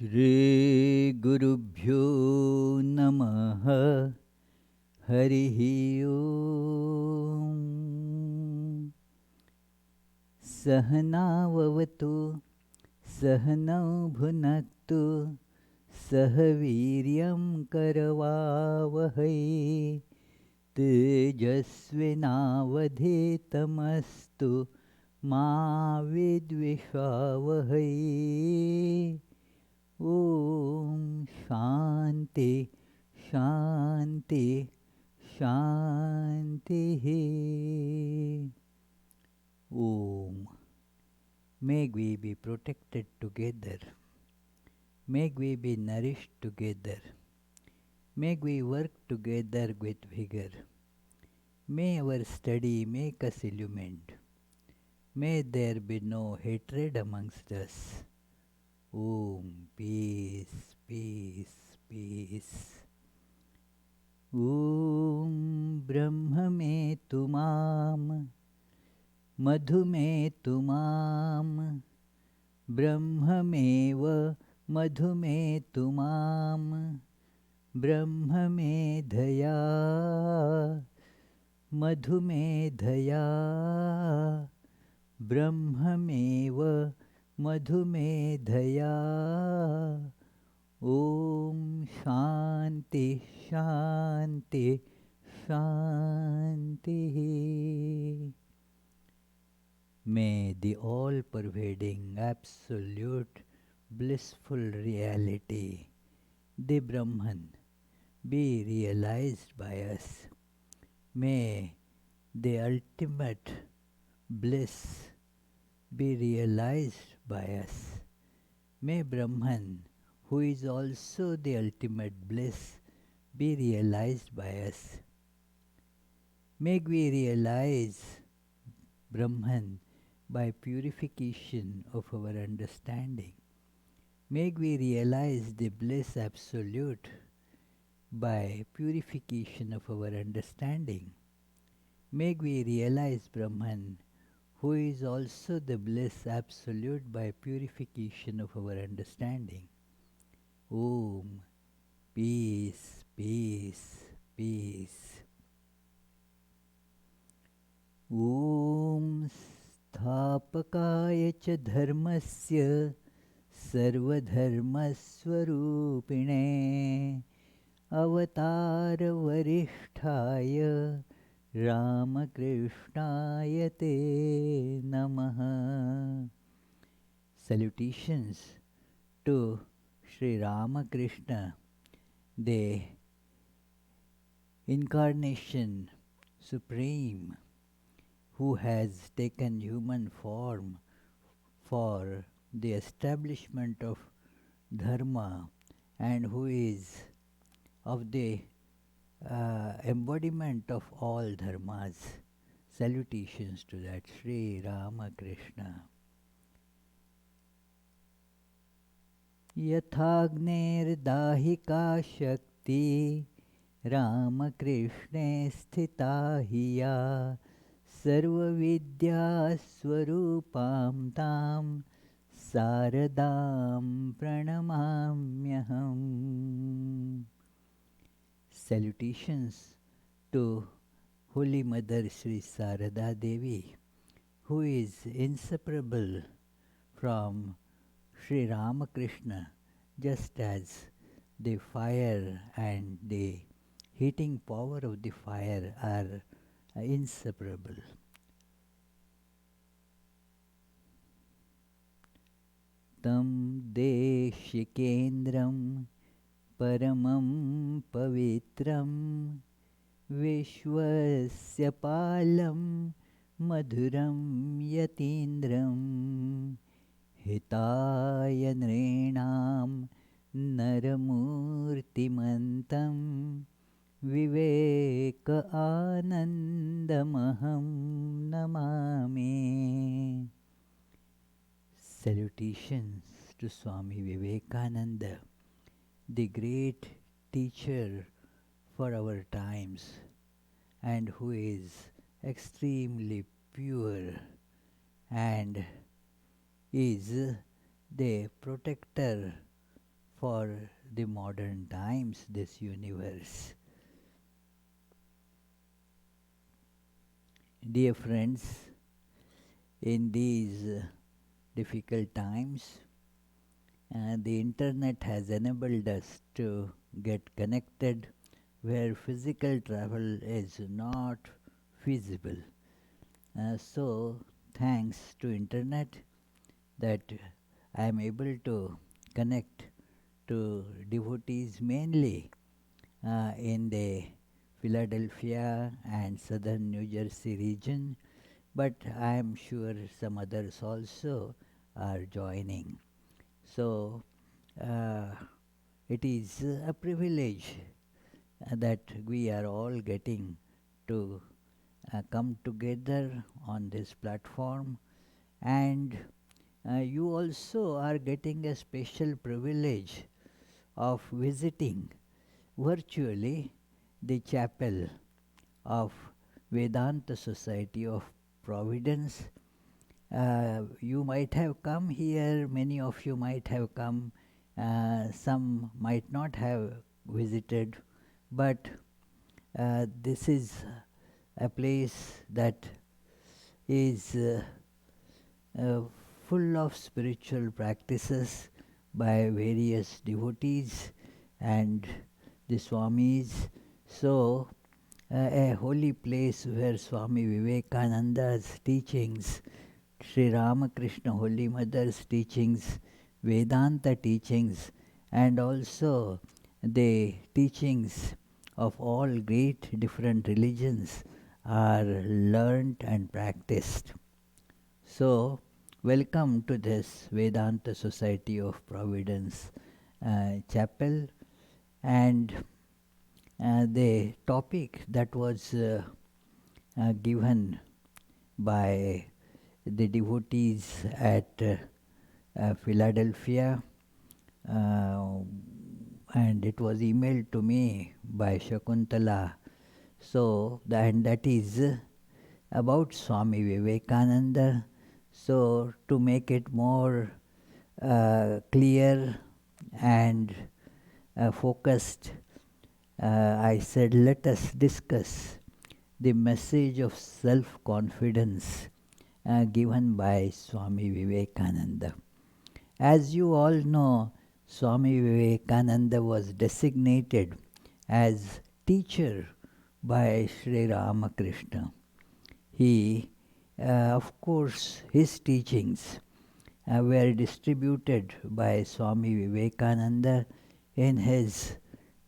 Shri Gurubhyo Namaha Harihi Om Sahana Vavatu Sahanau Bhunaktu Sahaviryam Karavavahai Tejasvinavadhetamastu Ma Vidvishvavahai Om Shanti Shanti Shanti Om. May we be protected together. May we be nourished together. May we work together with vigor. May our study make us illumined. May there be no hatred amongst us. Om, peace, peace, peace. Om Brahma me tumam, Madhu me tumam, Brahma meva Madhu me tumam, Brahma me dhaya, Madhu me dhaya, Brahma meva Madhu me dhaya. Om Shanti Shanti Shanti. May the all-pervading, absolute, blissful reality, the Brahman, be realized by us. May the ultimate bliss be realized by us. May Brahman, who is also the ultimate bliss, be realized by us. May we realize Brahman by purification of our understanding. May we realize the bliss absolute by purification of our understanding. May we realize Brahman, who is also the bliss absolute by purification of our understanding. Om, peace, peace, peace. Om Sthapakaya cha dharmasya sarvadharmasvarupine avatara varishtaya Ramakrishnaya te namaha. Salutations to Sri Ramakrishna, the incarnation supreme, who has taken human form for the establishment of dharma and who is of the embodiment of all dharmas. Salutations to that Sri Ramakrishna. Yathagnirdahika Shakti Ramakrishne sthita hiya Sarva Vidya Swarupam Tam Saradam Pranamamyaham. Salutations to Holy Mother Sri Sarada Devi, who is inseparable from Sri Ramakrishna, just as the fire and the heating power of the fire are inseparable. Tam Deshikendram Paramam Pavitram Vishwasya Palam Madhuram Yatindram Hitaya Nrinam Naramurtimantam Viveka Anandamaham Namami. Salutations to Swami Vivekananda, the great teacher for our times and who is extremely pure and is the protector for the modern times, this universe. Dear friends, in these difficult times, the internet has enabled us to get connected where physical travel is not feasible. So thanks to internet that I am able to connect to devotees mainly in the Philadelphia and southern New Jersey region, but I am sure some others also are joining. So it is a privilege that we are all getting to come together on this platform, and you also are getting a special privilege of visiting virtually the chapel of Vedanta Society of Providence. You might have come here, many of you might have come, some might not have visited, but this is a place that is uh, full of spiritual practices by various devotees and the Swamis. So, a holy place where Swami Vivekananda's teachings, Sri Ramakrishna Holy Mother's teachings, Vedanta teachings, and also the teachings of all great different religions are learnt and practiced. So, welcome to this Vedanta Society of Providence chapel, and the topic that was given by the devotees at Philadelphia, and it was emailed to me by Shakuntala. So, and that is about Swami Vivekananda. So, to make it more clear and focused, I said, let us discuss the message of self-confidence given by Swami Vivekananda. As you all know, Swami Vivekananda was designated as teacher by Sri Ramakrishna. He, of course, his teachings were distributed by Swami Vivekananda in his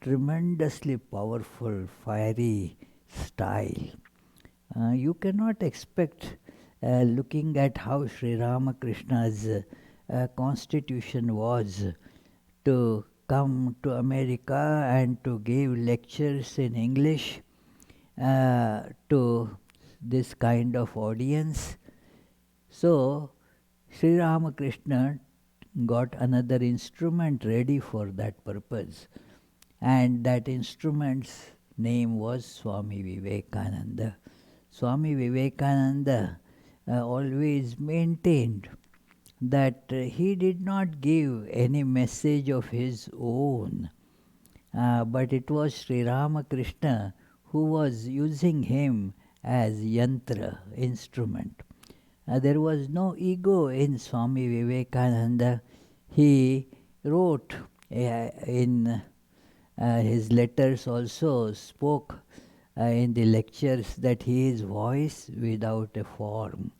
tremendously powerful, fiery style. You cannot expect, looking at how Sri Ramakrishna's constitution was, to come to America and to give lectures in English to this kind of audience. So, Sri Ramakrishna got another instrument ready for that purpose, and that instrument's name was Swami Vivekananda. Swami Vivekananda always maintained that he did not give any message of his own, but it was Sri Ramakrishna who was using him as yantra, instrument. There was no ego in Swami Vivekananda. He wrote in his letters, also spoke in the lectures, that he is voice without a form.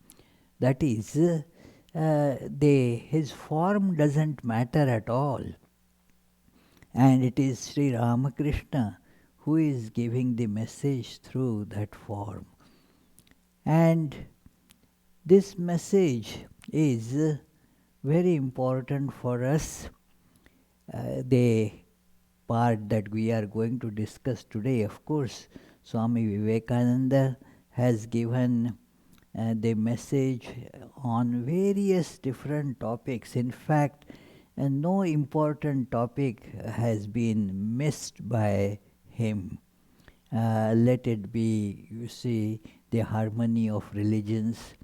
That is, his form doesn't matter at all. And it is Sri Ramakrishna who is giving the message through that form. And this message is very important for us. The part that we are going to discuss today, of course, Swami Vivekananda has given the message on various different topics. In fact, no important topic has been missed by him. Let it be, you see, the harmony of religions.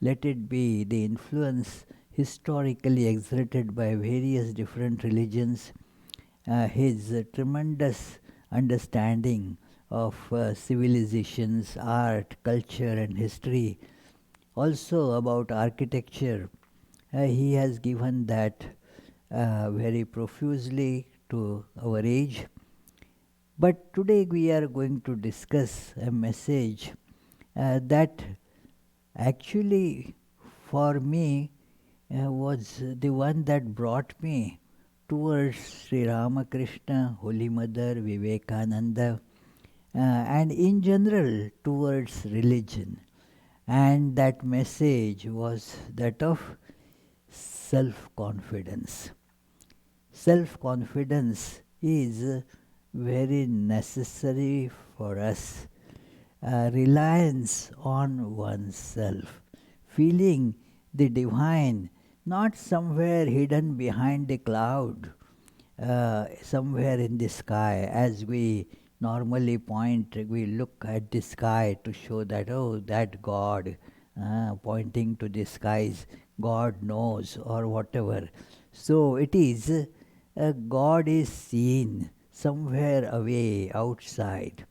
Let it be the influence historically exerted by various different religions. his tremendous understanding of civilizations, art, culture, and history, also about architecture. He has given that very profusely to our age. But today we are going to discuss a message that actually for me was the one that brought me towards Sri Ramakrishna, Holy Mother, Vivekananda, and in general towards religion. And that message was that of self-confidence. Self-confidence is very necessary for us. Reliance on oneself, feeling the divine not somewhere hidden behind a cloud, somewhere in the sky. As we normally point, we look at the sky to show that, oh, that God, pointing to the skies, God knows, or whatever. So it is, God is seen somewhere away outside.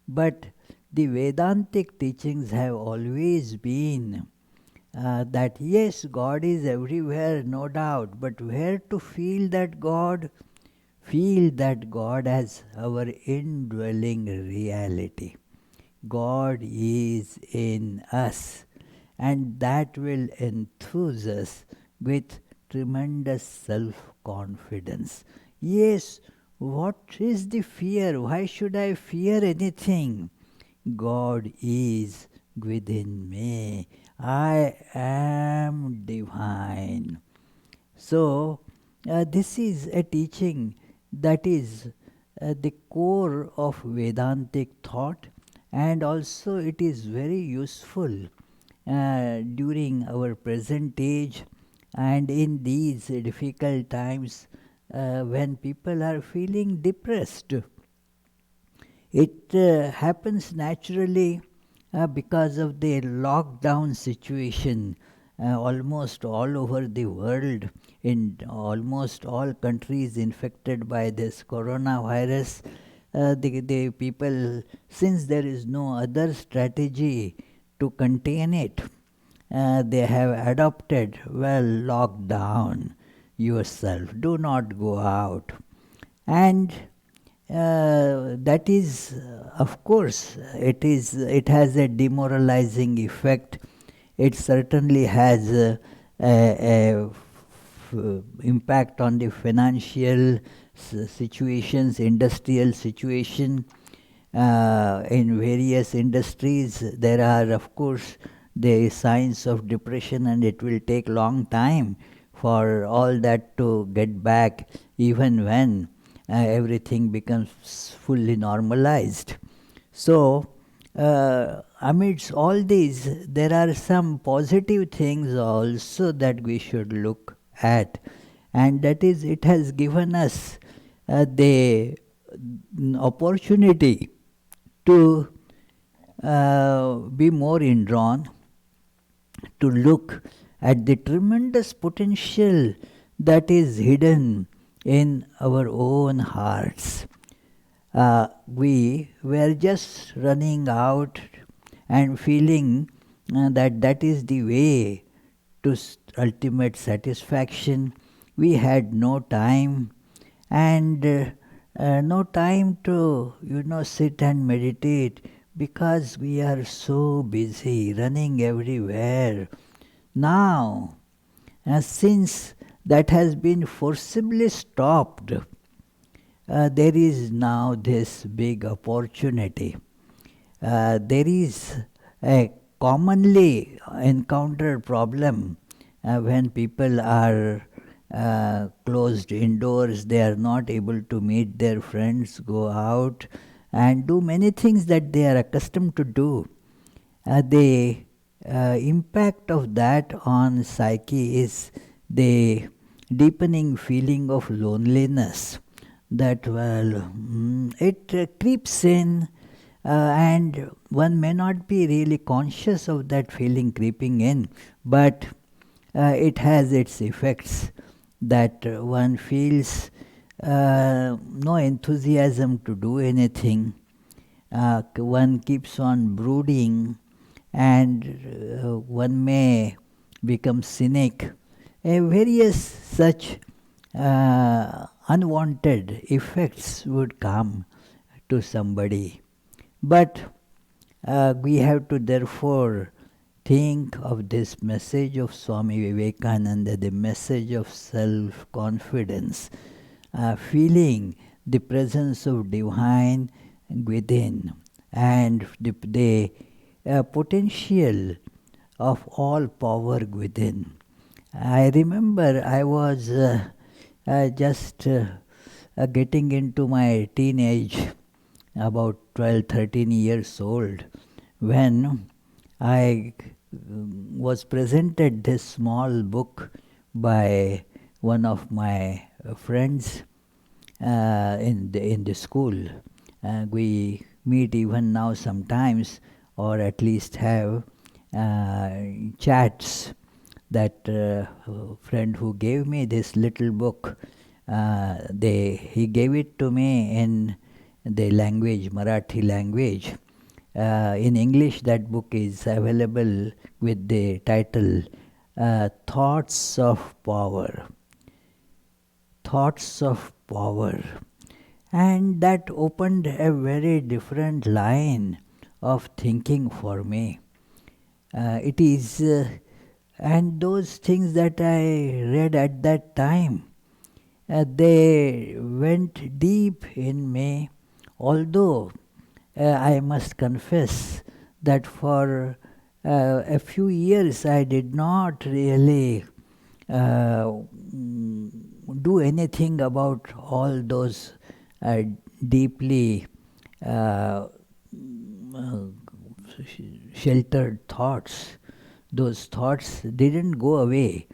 But the Vedantic teachings have always been that yes, God is everywhere, no doubt, but where to feel that God? Feel that God as our indwelling reality. God is in us, and that will enthuse us with tremendous self-confidence. Yes, what is the fear? Why should I fear anything? God is within me. I am divine. So, this is a teaching that is the core of Vedantic thought, and also it is very useful during our present age and in these difficult times when people are feeling depressed. It happens naturally because of the lockdown situation almost all over the world, in almost all countries infected by this coronavirus. The people, since there is no other strategy to contain it, they have adopted, well, lock down yourself, do not go out. And that is, of course, it has a demoralizing effect. It certainly has impact on the financial situations, industrial situation. In various industries, there are, of course, the signs of depression, and it will take long time for all that to get back, even when everything becomes fully normalized. So, amidst all these, there are some positive things also that we should look at, and that is, it has given us the opportunity to be more indrawn, to look at the tremendous potential that is hidden in our own hearts. We were just running out and feeling that is the way to ultimate satisfaction. We had no time, and no time to sit and meditate, because we are so busy running everywhere. Now, since that has been forcibly stopped, there is now this big opportunity. There is a commonly encountered problem when people are closed indoors. They are not able to meet their friends, go out, and do many things that they are accustomed to do. The impact of that on psyche is the deepening feeling of loneliness, that, well, it creeps in, and one may not be really conscious of that feeling creeping in, but it has its effects, that one feels no enthusiasm to do anything. One keeps on brooding, and one may become cynic. Various such unwanted effects would come to somebody. But we have to therefore think of this message of Swami Vivekananda, the message of self-confidence, feeling the presence of divine within and the potential of all power within. I remember I was just getting into my teenage, about 12, 13 years old, when I was presented this small book by one of my friends in the school. We meet even now sometimes, or at least have chats. That friend who gave me this little book, he gave it to me in the language, Marathi language. In English, that book is available with the title Thoughts of Power. Thoughts of Power. And that opened a very different line of thinking for me. It is, and those things that I read at that time, they went deep in me, although I must confess that for a few years I did not really do anything about all those deeply sheltered thoughts. Those thoughts didn't go away,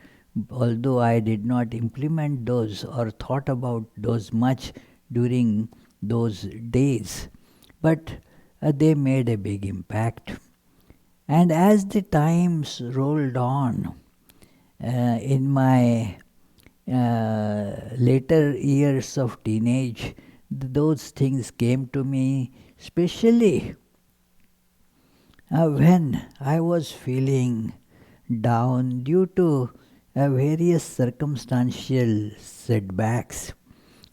although I did not implement those or thought about those much during those days. But they made a big impact. And as the times rolled on, in my later years of teenage, those things came to me, especially when I was feeling down due to various circumstantial setbacks.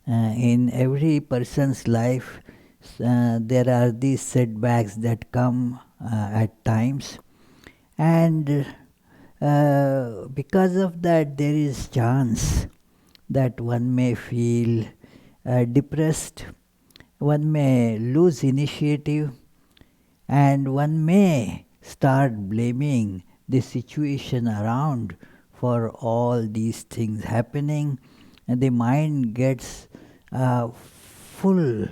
In every person's life, there are these setbacks that come at times, and because of that, there is chance that one may feel depressed, one may lose initiative, and one may start blaming the situation around for all these things happening, and the mind gets full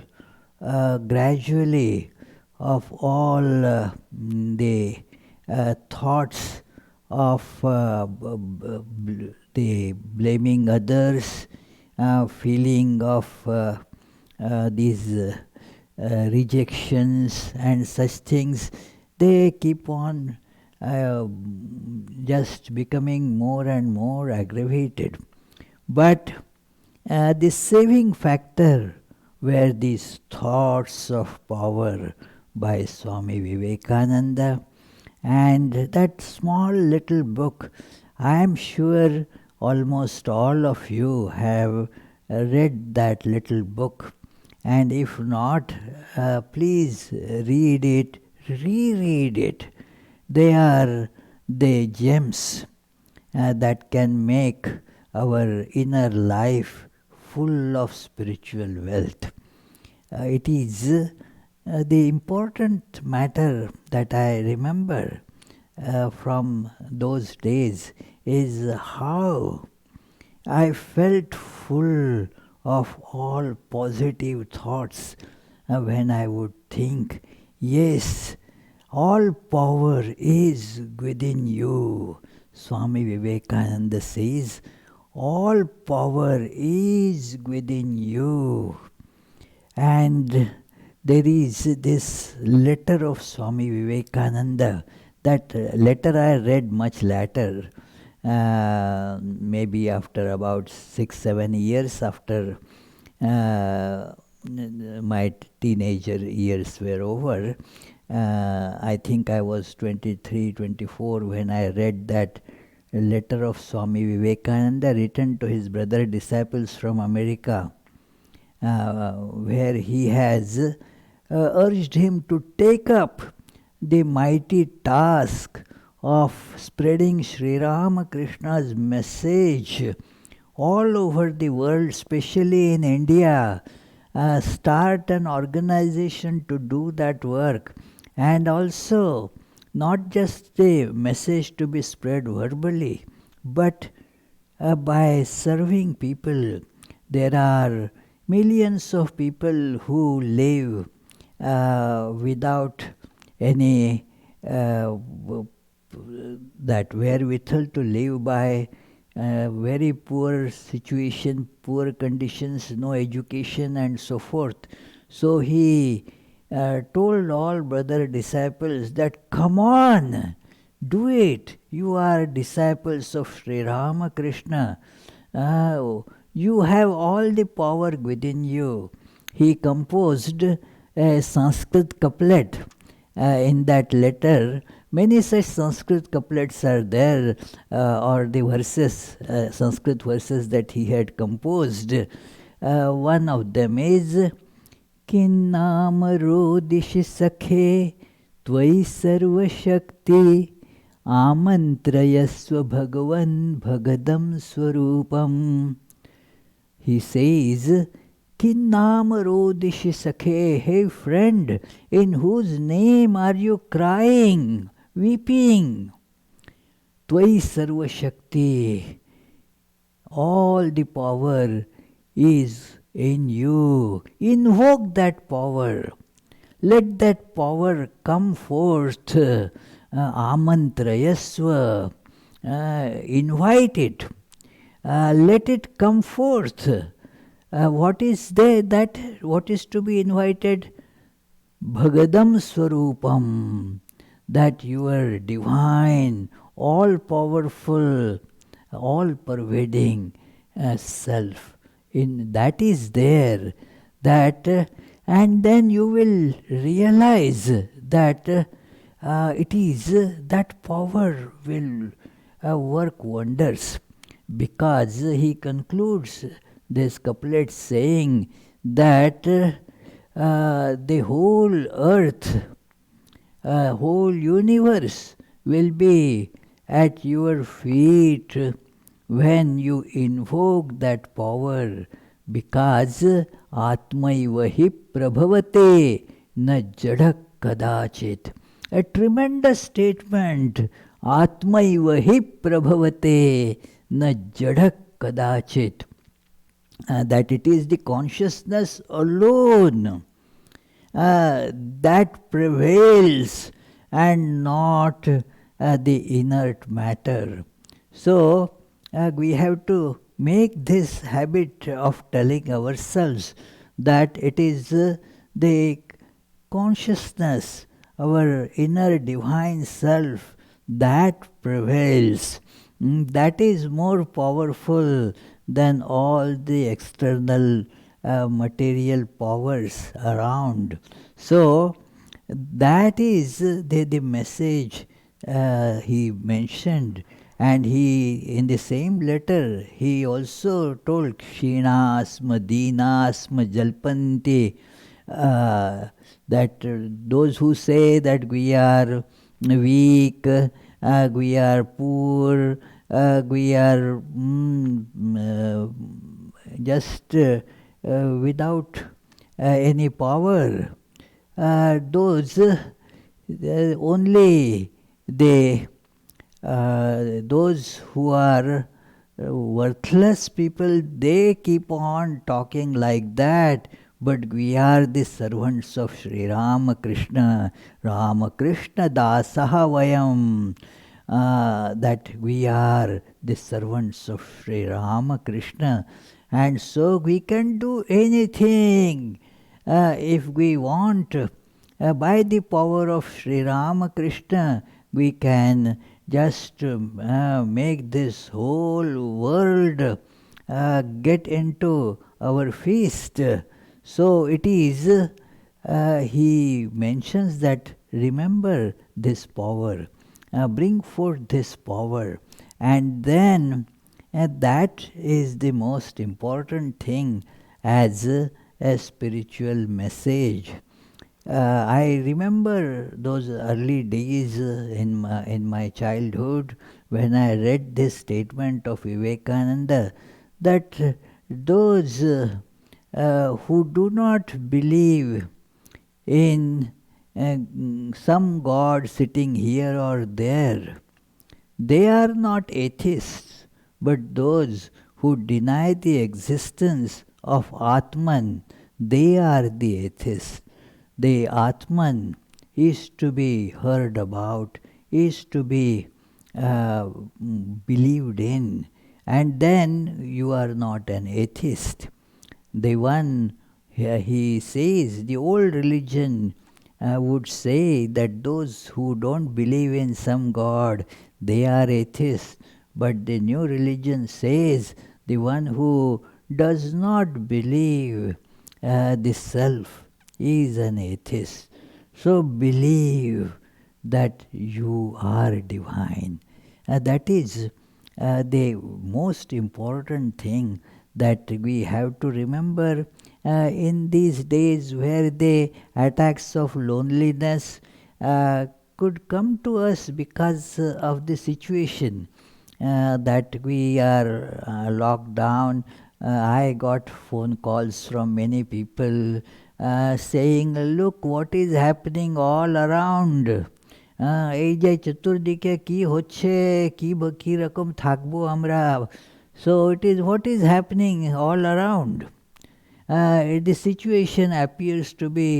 gradually of all the thoughts of the blaming others, feeling of these rejections and such things. They keep on just becoming more and more aggravated. But the saving factor were these thoughts of power by Swami Vivekananda. And that small little book, I am sure almost all of you have read that little book. And if not, please read it, reread it. They are the gems that can make our inner life full of spiritual wealth. It is the important matter that I remember from those days is how I felt full of all positive thoughts when I would think, yes, all power is within you. Swami Vivekananda says, all power is within you. And there is this letter of Swami Vivekananda. That letter I read much later, maybe after about 6-7 years after my teenager years were over. I think I was 23, 24 when I read that letter of Swami Vivekananda written to his brother disciples from America, where he has urged him to take up the mighty task of spreading Sri Ramakrishna's message all over the world, especially in India. Start an organization to do that work, and also not just the message to be spread verbally, but by serving people. There are millions of people who live without any that wherewithal to live by, very poor situation, poor conditions, no education and so forth. So he told all brother disciples that, come on, do it. You are disciples of Sri Ramakrishna. You have all the power within you. He composed a Sanskrit couplet in that letter. Many such Sanskrit couplets are there, or the verses, Sanskrit verses that he had composed. One of them is Kinnamaro dishi sakhe tvai sarva shakti amantrayasva bhagavan bhagadam swarupam. He says, Kinnamaro dishi sakhe, hey friend, in whose name are you crying, weeping? Tvai sarva shakti, all the power is in you. Invoke that power. Let that power come forth. Amantrayasva. Invite it. Let it come forth. What is there that what is to be invited? Bhagadam Swarupam, that your divine, all powerful, all pervading self. In that is there, that and then you will realize that it is that power will work wonders, because he concludes this couplet saying that the whole earth, whole universe will be at your feet when you invoke that power, because Atmaiva hi prabhavate na jadak kadachit. A tremendous statement. Atmaiva hi prabhavate na jadak kadachit. That it is the consciousness alone that prevails and not the inert matter. So we have to make this habit of telling ourselves that it is the consciousness, our inner divine self, that prevails. That is more powerful than all the external material powers around. So that is the message he mentioned. And he, in the same letter, he also told Kshinasma, Dinasma, Jalpanti, that those who say that we are weak, we are poor, we are just without any power, those only those who are worthless people, they keep on talking like that. But we are the servants of Sri Ramakrishna, Ramakrishna Dasaha Vayam, that we are the servants of Sri Ramakrishna. And so we can do anything if we want. By the power of Sri Ramakrishna, we can just make this whole world get into our feast. So it is, he mentions that remember this power, bring forth this power, and then that is the most important thing as a spiritual message. I remember those early days in my childhood when I read this statement of Vivekananda that those who do not believe in some God sitting here or there, they are not atheists, but those who deny the existence of Atman, they are the atheists. The Atman is to be heard about, is to be believed in, and then you are not an atheist. The one, he says, the old religion would say that those who don't believe in some God, they are atheists. But the new religion says the one who does not believe the self is an atheist. So believe that you are divine. That is the most important thing that we have to remember in these days where the attacks of loneliness could come to us because of the situation that we are locked down. I got phone calls from many people saying, look what is happening all around. এই যে চতুর্দিকে কি হচ্ছে, কি রকম থাকবো আমরা. So it is what is happening all around. The situation appears to be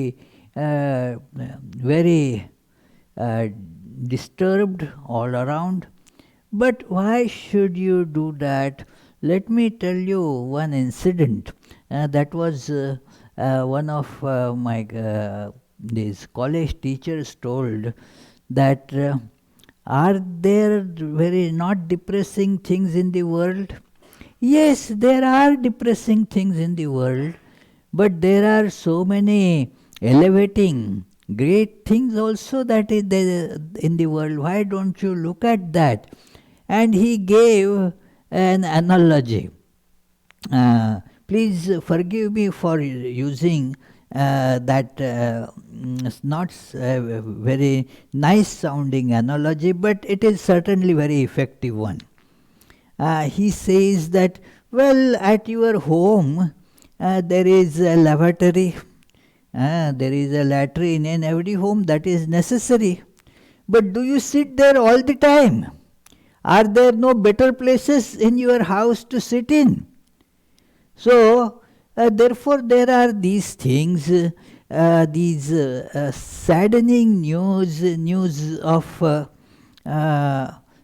very disturbed all around. But why should you do that? Let me tell you one incident. That was one of my these college teachers told that are there very not depressing things in the world? Yes, there are depressing things in the world, but there are so many elevating great things also that is there in the world. Why don't you look at that? And he gave an analogy. Please forgive me for using that not very nice sounding analogy, but it is certainly very effective one. He says that, well, at your home there is a lavatory, there is a latrine in every home, that is necessary. But do you sit there all the time? Are there no better places in your house to sit in? So, therefore, there are these things, these saddening news of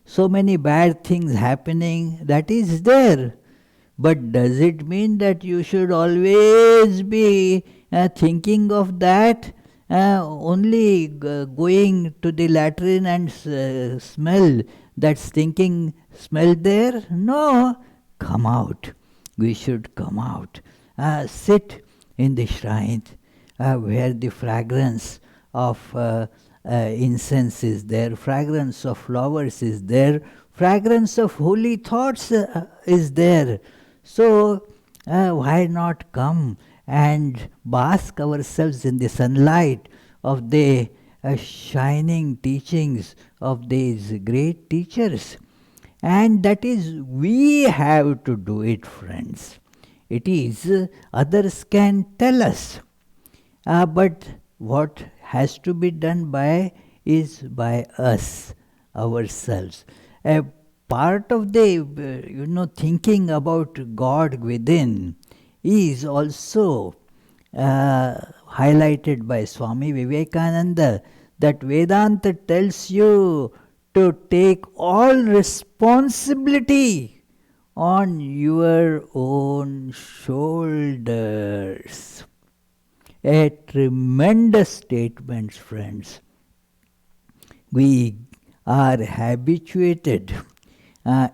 so many bad things happening, that is there. But does it mean that you should always be thinking of that? Only going to the latrine and smell that stinking smell there? No, come out. We should come out. Sit in the shrine where the fragrance of incense is there, fragrance of flowers is there, fragrance of holy thoughts is there. So why not come and bask ourselves in the sunlight of the shining teachings of these great teachers? And that is, we have to do it, friends. It is others can tell us, but what has to be done is by us ourselves. A part of the thinking about God within is also highlighted by Swami Vivekananda, that Vedanta tells you to take all responsibility on your own shoulders. A tremendous statement, friends. We are habituated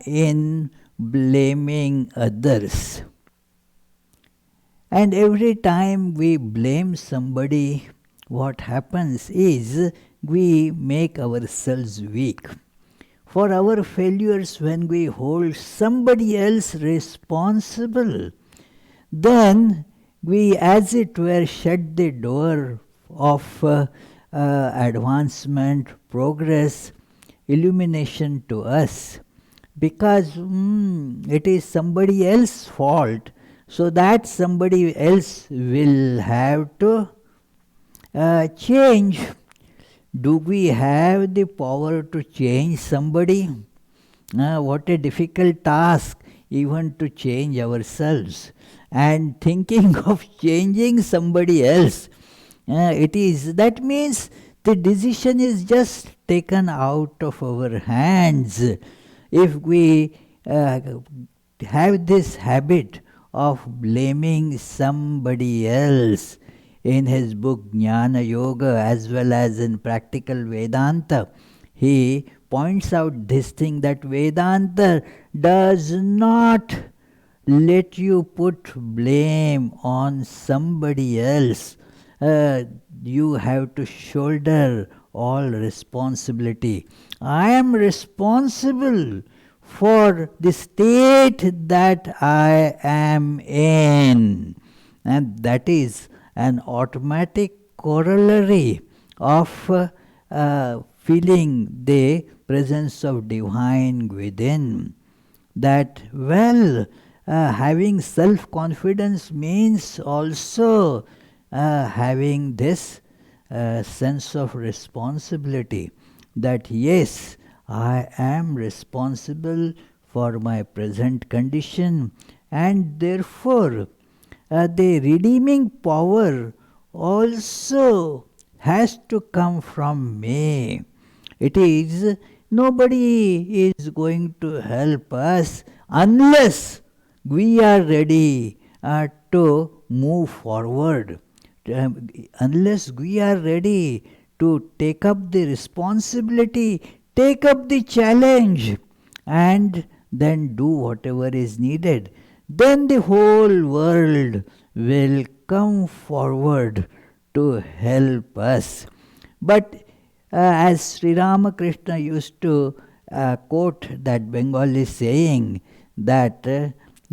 in blaming others. And every time we blame somebody, what happens is we make ourselves weak. For our failures, when we hold somebody else responsible, then we, as it were, shut the door of advancement, progress, illumination to us, because it is somebody else's fault, so that somebody else will have to change. Do we have the power to change somebody? What a difficult task, even to change ourselves. And thinking of changing somebody else, that means the decision is just taken out of our hands. If we have this habit of blaming somebody else, in his book Jnana Yoga as well as in Practical Vedanta, he points out this thing, that Vedanta does not let you put blame on somebody else. You have to shoulder all responsibility. I am responsible for the state that I am in. And that is an automatic corollary of feeling the presence of divine within. That, having self-confidence means also having this sense of responsibility, that yes, I am responsible for my present condition, and therefore the redeeming power also has to come from me. It is, nobody is going to help us unless we are ready to move forward. Unless we are ready to take up the responsibility, take up the challenge, and then do whatever is needed, then the whole world will come forward to help us. But as Sri Ramakrishna used to quote that Bengali saying, that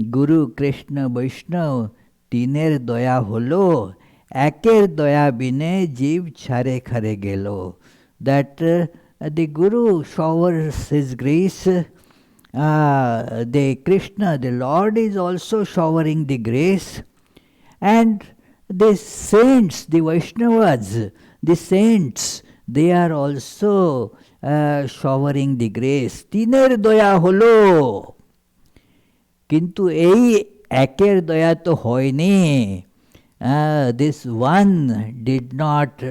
Guru Krishna Vaishnav tiner doya holo, eker doya bine jeev chare khare gelo. That the Guru showers his grace, the Krishna, the Lord, is also showering the grace, and the saints, the Vaishnavas, the saints, they are also showering the grace. Tiner doya holo, kintu ei eker doya to hoyni. This one did not,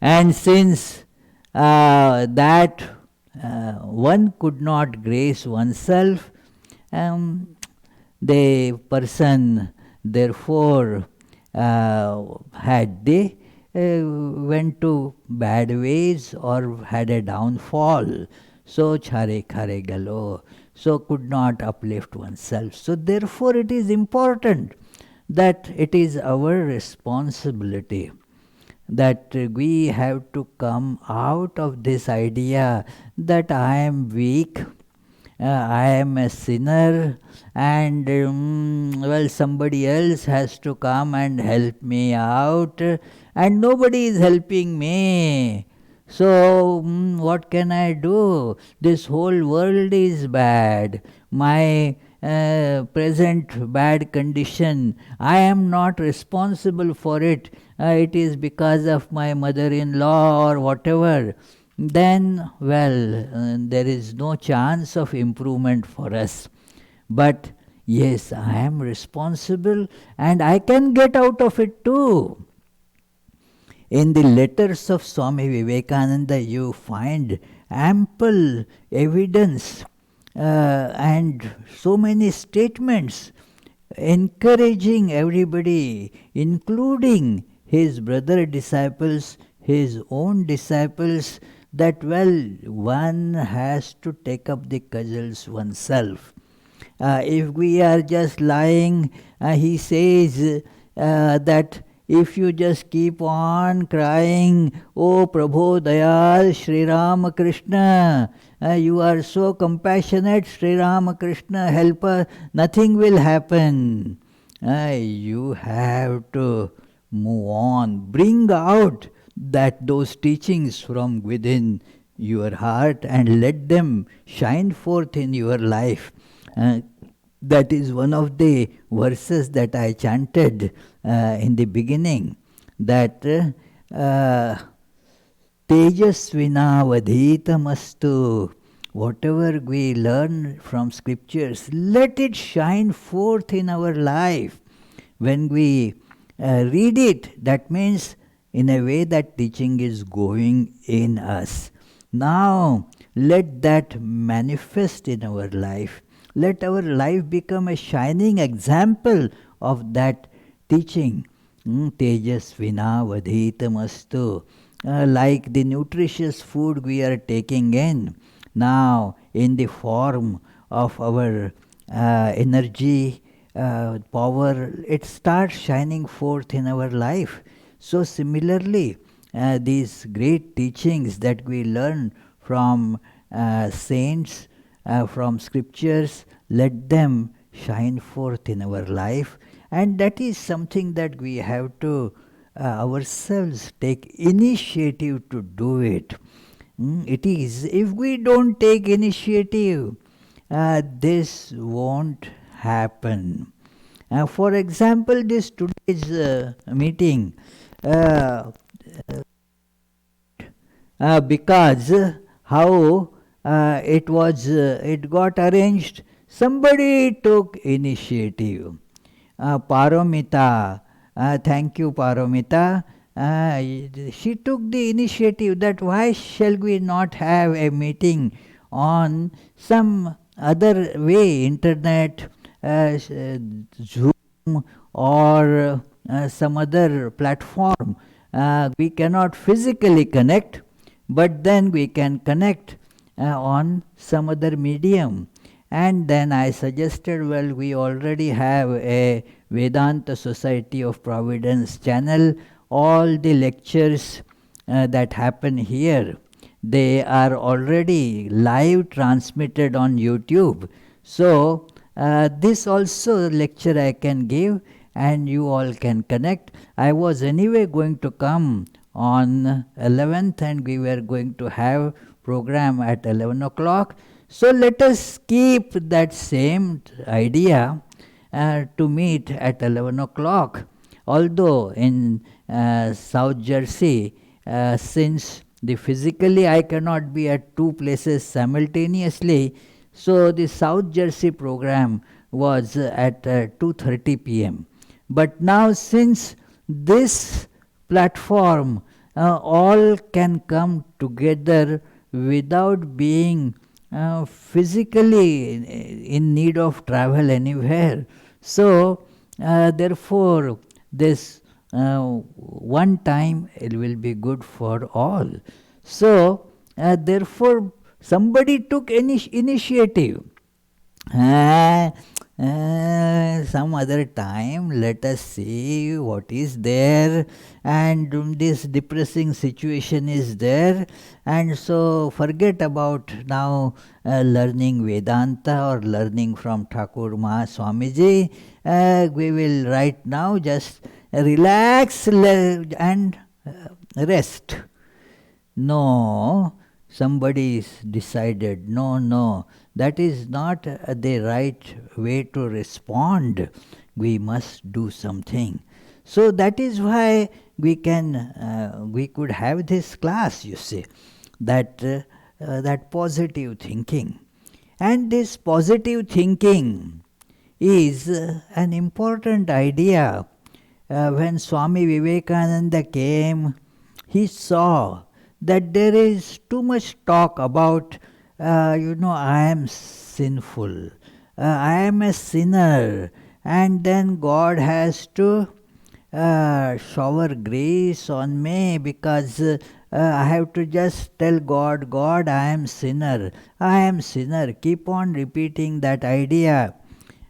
and since that one could not grace oneself, the person therefore went to bad ways or had a downfall. So chare khare galo, so could not uplift oneself. So therefore it is important that it is our responsibility, that we have to come out of this idea that I am weak, I am a sinner, and somebody else has to come and help me out, and nobody is helping me. So what can I do? This whole world is bad. My present bad condition, I am not responsible for it. It is because of my mother-in-law or whatever. Then, there is no chance of improvement for us. But yes, I am responsible and I can get out of it too. In the letters of Swami Vivekananda, you find ample evidence and so many statements encouraging everybody, including his brother disciples, his own disciples, that, one has to take up the cudgels oneself. If we are just lying, he says that if you just keep on crying, "Oh Prabhu Dayal Sri Ramakrishna, you are so compassionate, Sri Ramakrishna, help us," nothing will happen. You have to move on, bring out those teachings from within your heart and let them shine forth in your life. That is one of the verses that I chanted in the beginning, that Tejasvinavadhitamastu. Whatever we learn from scriptures, let it shine forth in our life. When we read it, that means in a way that teaching is going in us. Now, let that manifest in our life. Let our life become a shining example of that teaching. Tejasvinavadhitamastu. Like the nutritious food we are taking in, now in the form of our energy, power, it starts shining forth in our life. So similarly, these great teachings that we learn from saints, from scriptures, let them shine forth in our life. And that is something that we have to ourselves take initiative to do it. It is, if we don't take initiative, this won't happen. For example, this today's meeting, because how it got arranged, somebody took initiative. Paramita, thank you, Paramita. She took the initiative that why shall we not have a meeting on some other way, internet, Zoom, or some other platform. We cannot physically connect, but then we can connect on some other medium. And then I suggested, we already have a Vedanta Society of Providence channel. All the lectures that happen here, they are already live transmitted on YouTube. So this also lecture I can give and you all can connect. I was anyway going to come on 11th and we were going to have program at 11 o'clock. So let us keep that same idea to meet at 11 o'clock. Although in South Jersey, since physically I cannot be at two places simultaneously, so the South Jersey program was at 2:30 p.m. But now since this platform, all can come together without being physically in need of travel anywhere. So therefore this one time it will be good for all. So therefore somebody took initiative. Some other time let us see what is there, and this depressing situation is there, and so forget about now learning Vedanta or learning from Thakur Maha Swamiji. We will right now just relax and rest. No, somebody is decided, no, that is not the right way to respond. We must do something. So that is why we could have this class, you see, that positive thinking. And this positive thinking is an important idea. When Swami Vivekananda came, he saw that there is too much talk about, I am sinful, I am a sinner, and then God has to shower grace on me because I have to just tell God, God, I am sinner. I am sinner. Keep on repeating that idea.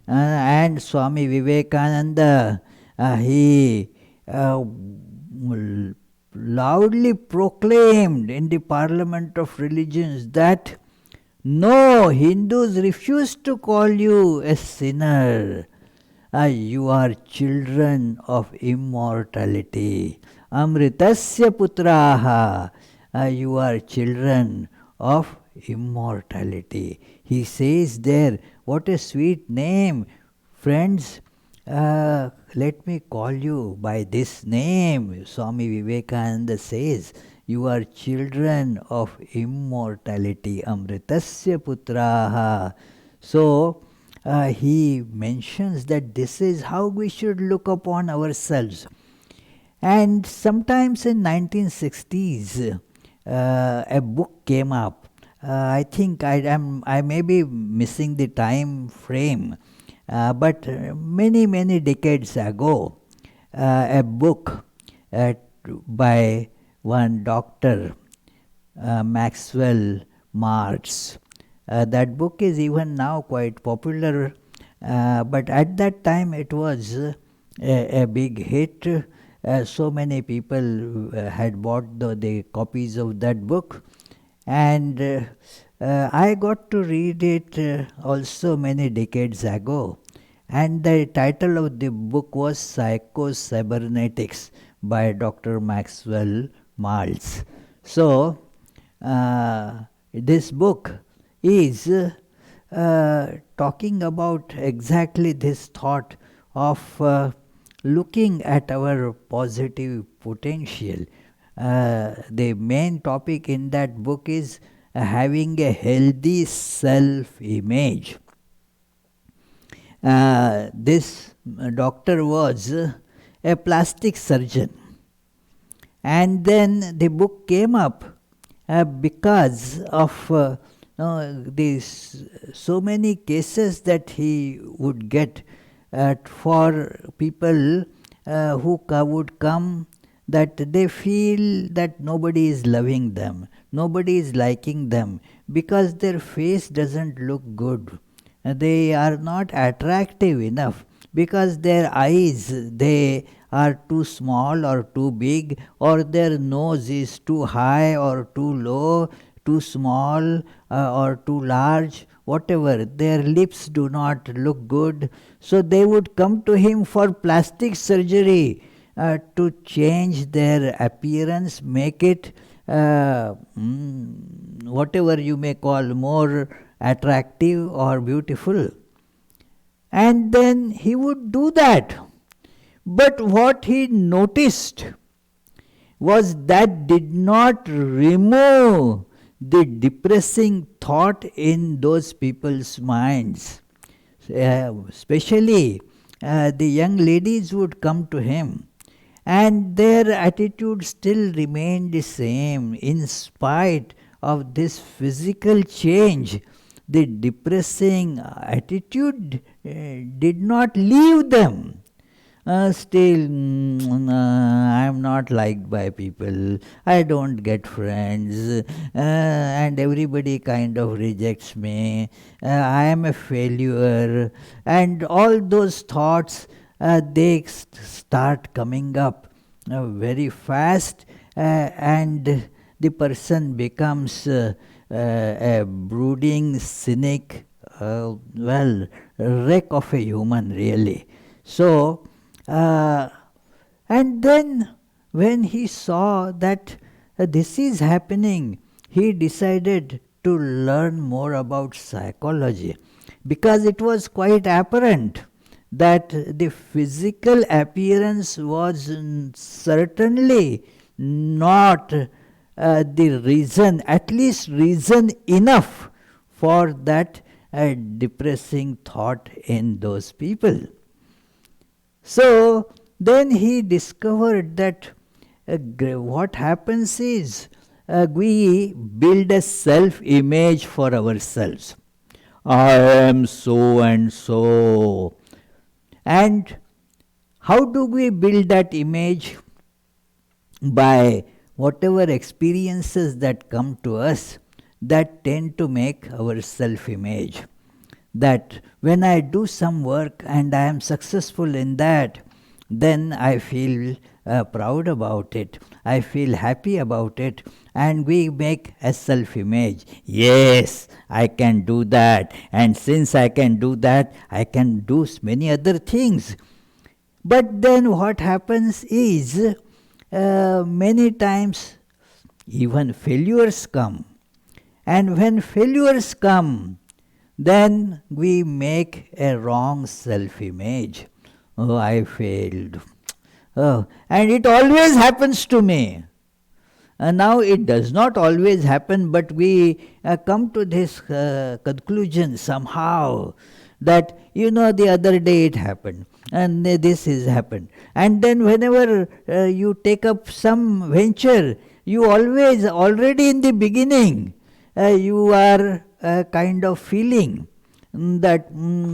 And Swami Vivekananda, he loudly proclaimed in the Parliament of Religions that no, Hindus refuse to call you a sinner. You are children of immortality. Amritasya putraha. You are children of immortality. He says there, what a sweet name. Friends, let me call you by this name. Swami Vivekananda says, you are children of immortality. Amritasya putraha. So, he mentions that this is how we should look upon ourselves. And sometimes in 1960s, a book came up. I think I may be missing the time frame, but many decades ago, a book by one doctor, Maxwell Marx. That book is even now quite popular, but at that time it was a big hit. So many people had bought the copies of that book, and I got to read it also many decades ago. And the title of the book was Psycho-Cybernetics by Dr. Maxwell Maltz. So, this book is talking about exactly this thought of looking at our positive potential. The main topic in that book is having a healthy self-image. This doctor was a plastic surgeon, and then the book came up because of these so many cases that he would get for people who would come, that they feel that nobody is loving them, nobody is liking them because their face doesn't look good. They are not attractive enough because their eyes, they are too small or too big, or their nose is too high or too low, too small or too large, whatever. Their lips do not look good. So they would come to him for plastic surgery to change their appearance, make it whatever you may call more attractive or beautiful. And then he would do that. But what he noticed was that did not remove the depressing thought in those people's minds. Especially the young ladies would come to him, and their attitude still remained the same in spite of this physical change. The depressing attitude did not leave them. Still, I am not liked by people, I don't get friends, and everybody kind of rejects me, I am a failure, and all those thoughts, they start coming up very fast, and the person becomes a brooding cynic, wreck of a human really. So, and then when he saw that this is happening, he decided to learn more about psychology, because it was quite apparent that the physical appearance was certainly not the reason, at least reason enough for that depressing thought in those people. So then he discovered that what happens is we build a self-image for ourselves. I am so and so. And how do we build that image? By whatever experiences that come to us, that tend to make our self-image. That when I do some work and I am successful in that, then I feel proud about it. I feel happy about it. And we make a self-image. Yes, I can do that. And since I can do that, I can do many other things. But then what happens is, many times even failures come. And when failures come, then we make a wrong self-image. Oh, I failed. Oh, and it always happens to me. Now it does not always happen, but we come to this conclusion somehow that, the other day it happened and this has happened. And then whenever you take up some venture, you already in the beginning, you are kind of feeling that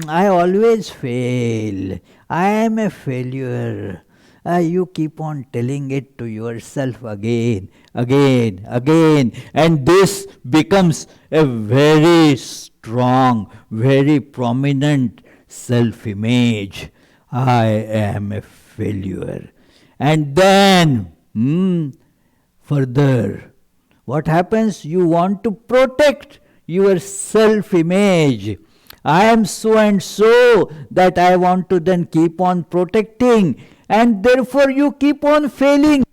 I always fail, I am a failure. You keep on telling it to yourself again, and this becomes a very strong, very prominent self-image. I am a failure. And then, further, what happens? You want to protect your self-image. I am so and so, that I want to then keep on protecting, and therefore you keep on failing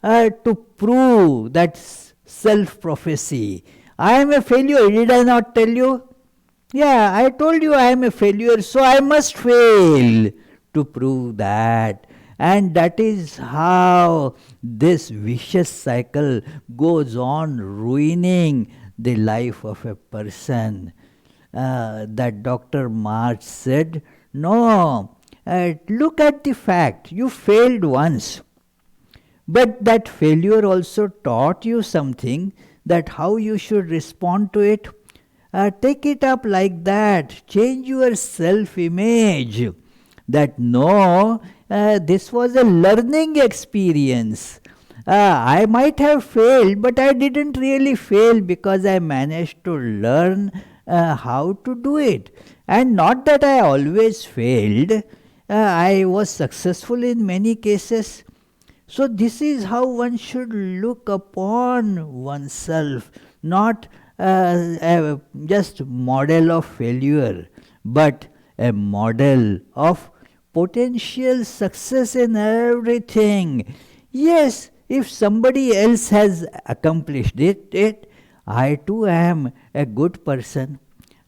to prove that self-prophecy. I am a failure, did I not tell you? Yeah, I told you I am a failure, so I must fail to prove that. And that is how this vicious cycle goes on ruining the life of a person. That Dr. March said, no, look at the fact, you failed once. But that failure also taught you something, that how you should respond to it. Take it up like that. Change your self-image. That no, this was a learning experience. I might have failed, but I didn't really fail because I managed to learn how to do it. And not that I always failed. I was successful in many cases. So this is how one should look upon oneself, not just model of failure, but a model of potential success in everything. Yes, if somebody else has accomplished it, I too am a good person,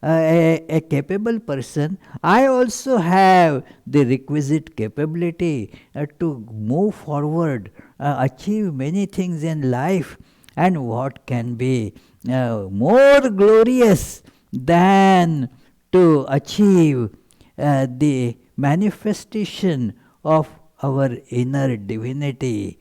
a capable person. I also have the requisite capability to move forward, achieve many things in life. And what can be more glorious than to achieve the manifestation of our inner divinity?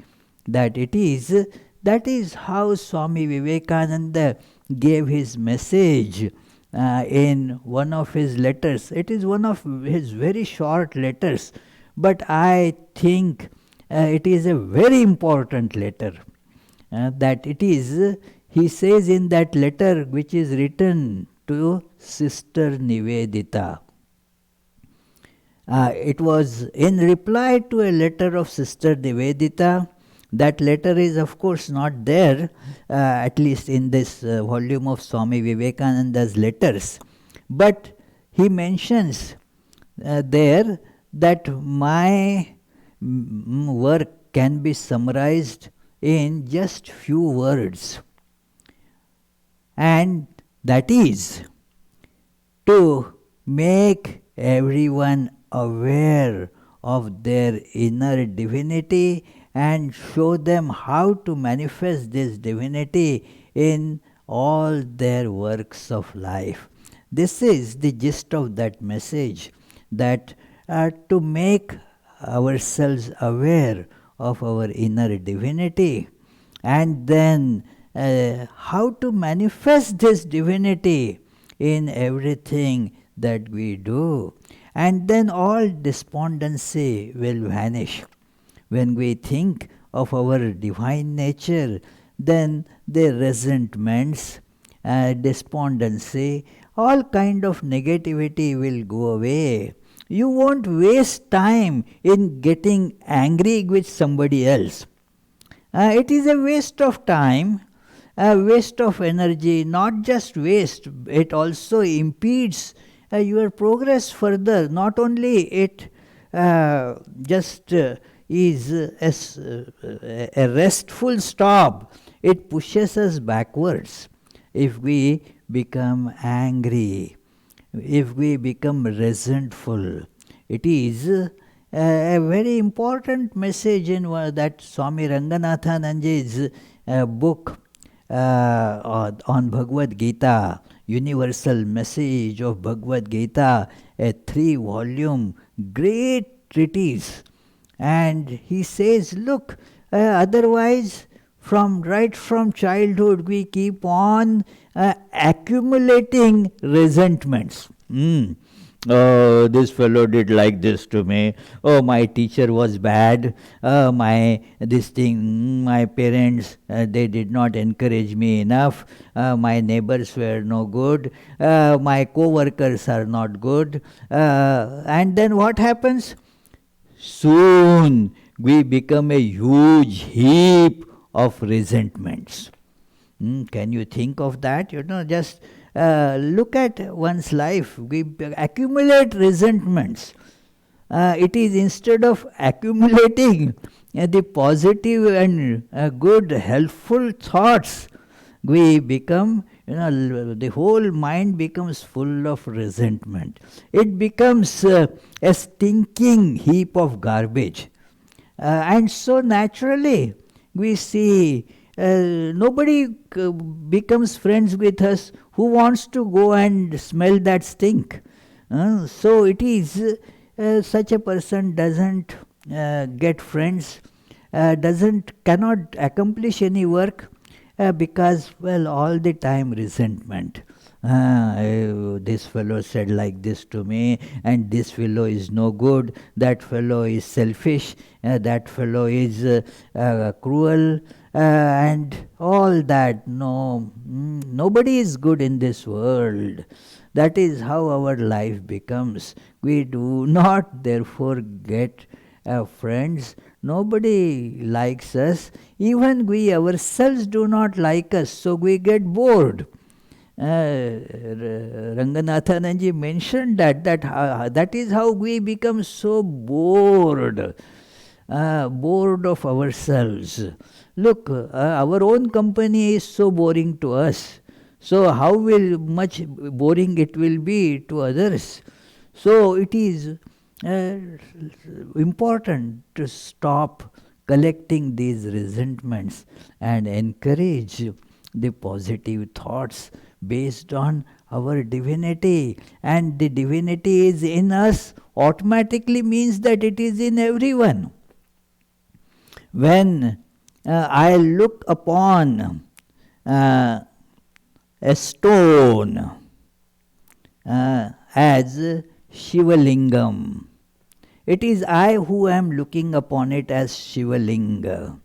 That is how Swami Vivekananda gave his message in one of his letters. It is one of his very short letters, but I think it is a very important letter. He says in that letter, which is written to Sister Nivedita. It was in reply to a letter of Sister Nivedita. That letter is of course not there, at least in this volume of Swami Vivekananda's letters. But he mentions there that my work can be summarized in just few words. And that is to make everyone aware of their inner divinity and show them how to manifest this divinity in all their works of life. This is the gist of that message, that to make ourselves aware of our inner divinity, and then how to manifest this divinity in everything that we do. And then all despondency will vanish. When we think of our divine nature, then the resentments, despondency, all kind of negativity will go away. You won't waste time in getting angry with somebody else. It is a waste of time, a waste of energy, not just waste, it also impedes your progress further. Not only it just is a restful stop, it pushes us backwards. If we become angry, if we become resentful, it is a very important message in that Swami Ranganathananji's book on Bhagavad Gita, Universal Message of Bhagavad Gita, a 3-volume great treatise. And he says, look, otherwise right from childhood we keep on accumulating resentments. Oh, this fellow did like this to me. Oh, my teacher was bad. My parents, they did not encourage me enough. My neighbors were no good. My co-workers are not good. And then what happens? Soon we become a huge heap of resentments. Can you think of that? Just look at one's life. We accumulate resentments. It is instead of accumulating the positive and good, helpful thoughts, we become, the whole mind becomes full of resentment. It becomes a stinking heap of garbage. And so naturally, we see nobody becomes friends with us who wants to go and smell that stink. So it is such a person doesn't get friends, cannot accomplish any work because, well, all the time resentment. This fellow said like this to me, and this fellow is no good, that fellow is selfish, that fellow is cruel, and all that. No, nobody is good in this world. That is how our life becomes. We do not therefore get friends. Nobody likes us. Even we ourselves do not like us, so we get bored. Ranganathananji mentioned that is how we become so bored of ourselves. Look, our own company is so boring to us. So how much boring it will be to others? So it is important to stop collecting these resentments and encourage the positive thoughts based on our divinity. And the divinity is in us automatically means that it is in everyone. When I look upon a stone as Shivalingam, it is I who am looking upon it as Shivalinga.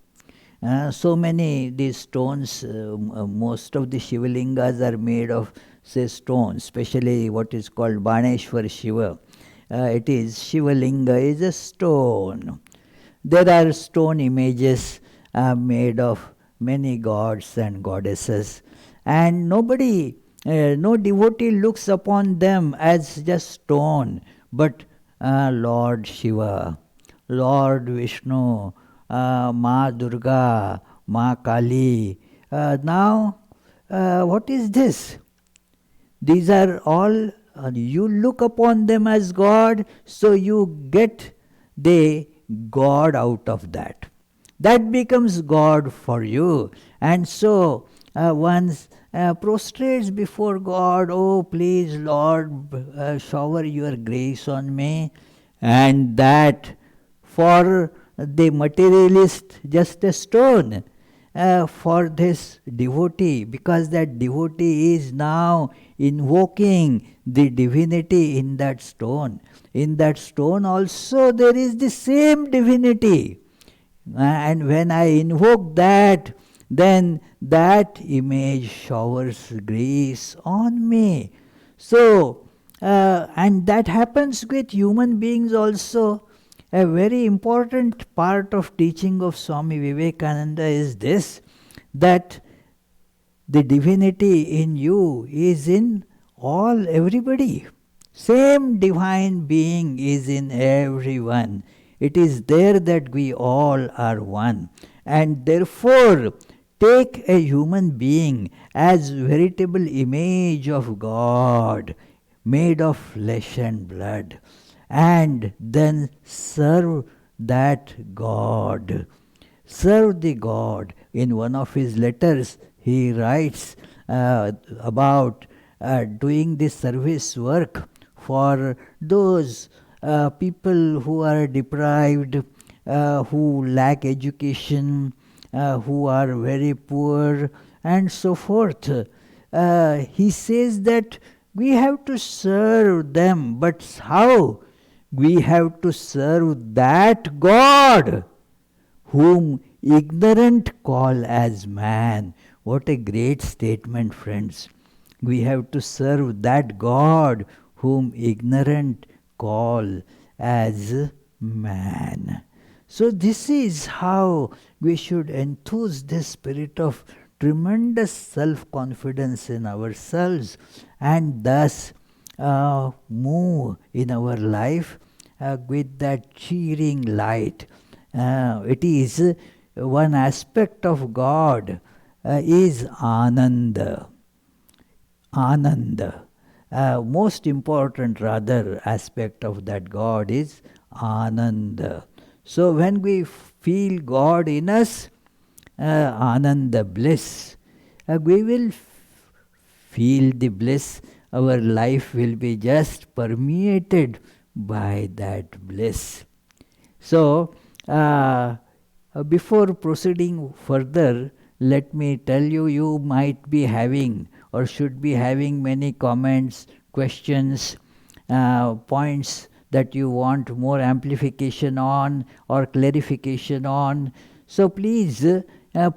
So many these stones, most of the Shivalingas are made of, say, stones, especially what is called Baneshwar Shiva. It is Shivalinga is a stone. There are stone images made of many gods and goddesses, and no devotee looks upon them as just stone, but Lord Shiva, Lord Vishnu, Ma Durga, Ma Kali. Now, what is this? These are all, you look upon them as God, so you get the God out of that. That becomes God for you. And so one prostrates before God, oh please Lord, shower your grace on me. And that for the materialist, just a stone. For this devotee, because that devotee is now invoking the divinity in that stone. In that stone also there is the same divinity. And when I invoke that, then that image showers grace on me. So, and that happens with human beings also. A very important part of teaching of Swami Vivekananda is this, that the divinity in you is in everybody. Same divine being is in everyone. It is there that we all are one. And therefore, take a human being as veritable image of God, made of flesh and blood, and then serve that God. Serve the God. In one of his letters, he writes about doing this service work for those people who are deprived, who lack education, who are very poor, and so forth. He says that we have to serve them, but how? We have to serve that God whom ignorant call as man. What a great statement, friends. We have to serve that God whom ignorant call as man. So this is how we should enthuse this spirit of tremendous self-confidence in ourselves, and thus move in our life with that cheering light. It is one aspect of God is Ananda. Ananda. Most important rather aspect of that God is Ananda. So when we feel God in us, Ananda bliss, we will feel the bliss. Our life will be just permeated by that bliss. So, before proceeding further, let me tell you, you might be having or should be having many comments, questions, points that you want more amplification on or clarification on. So please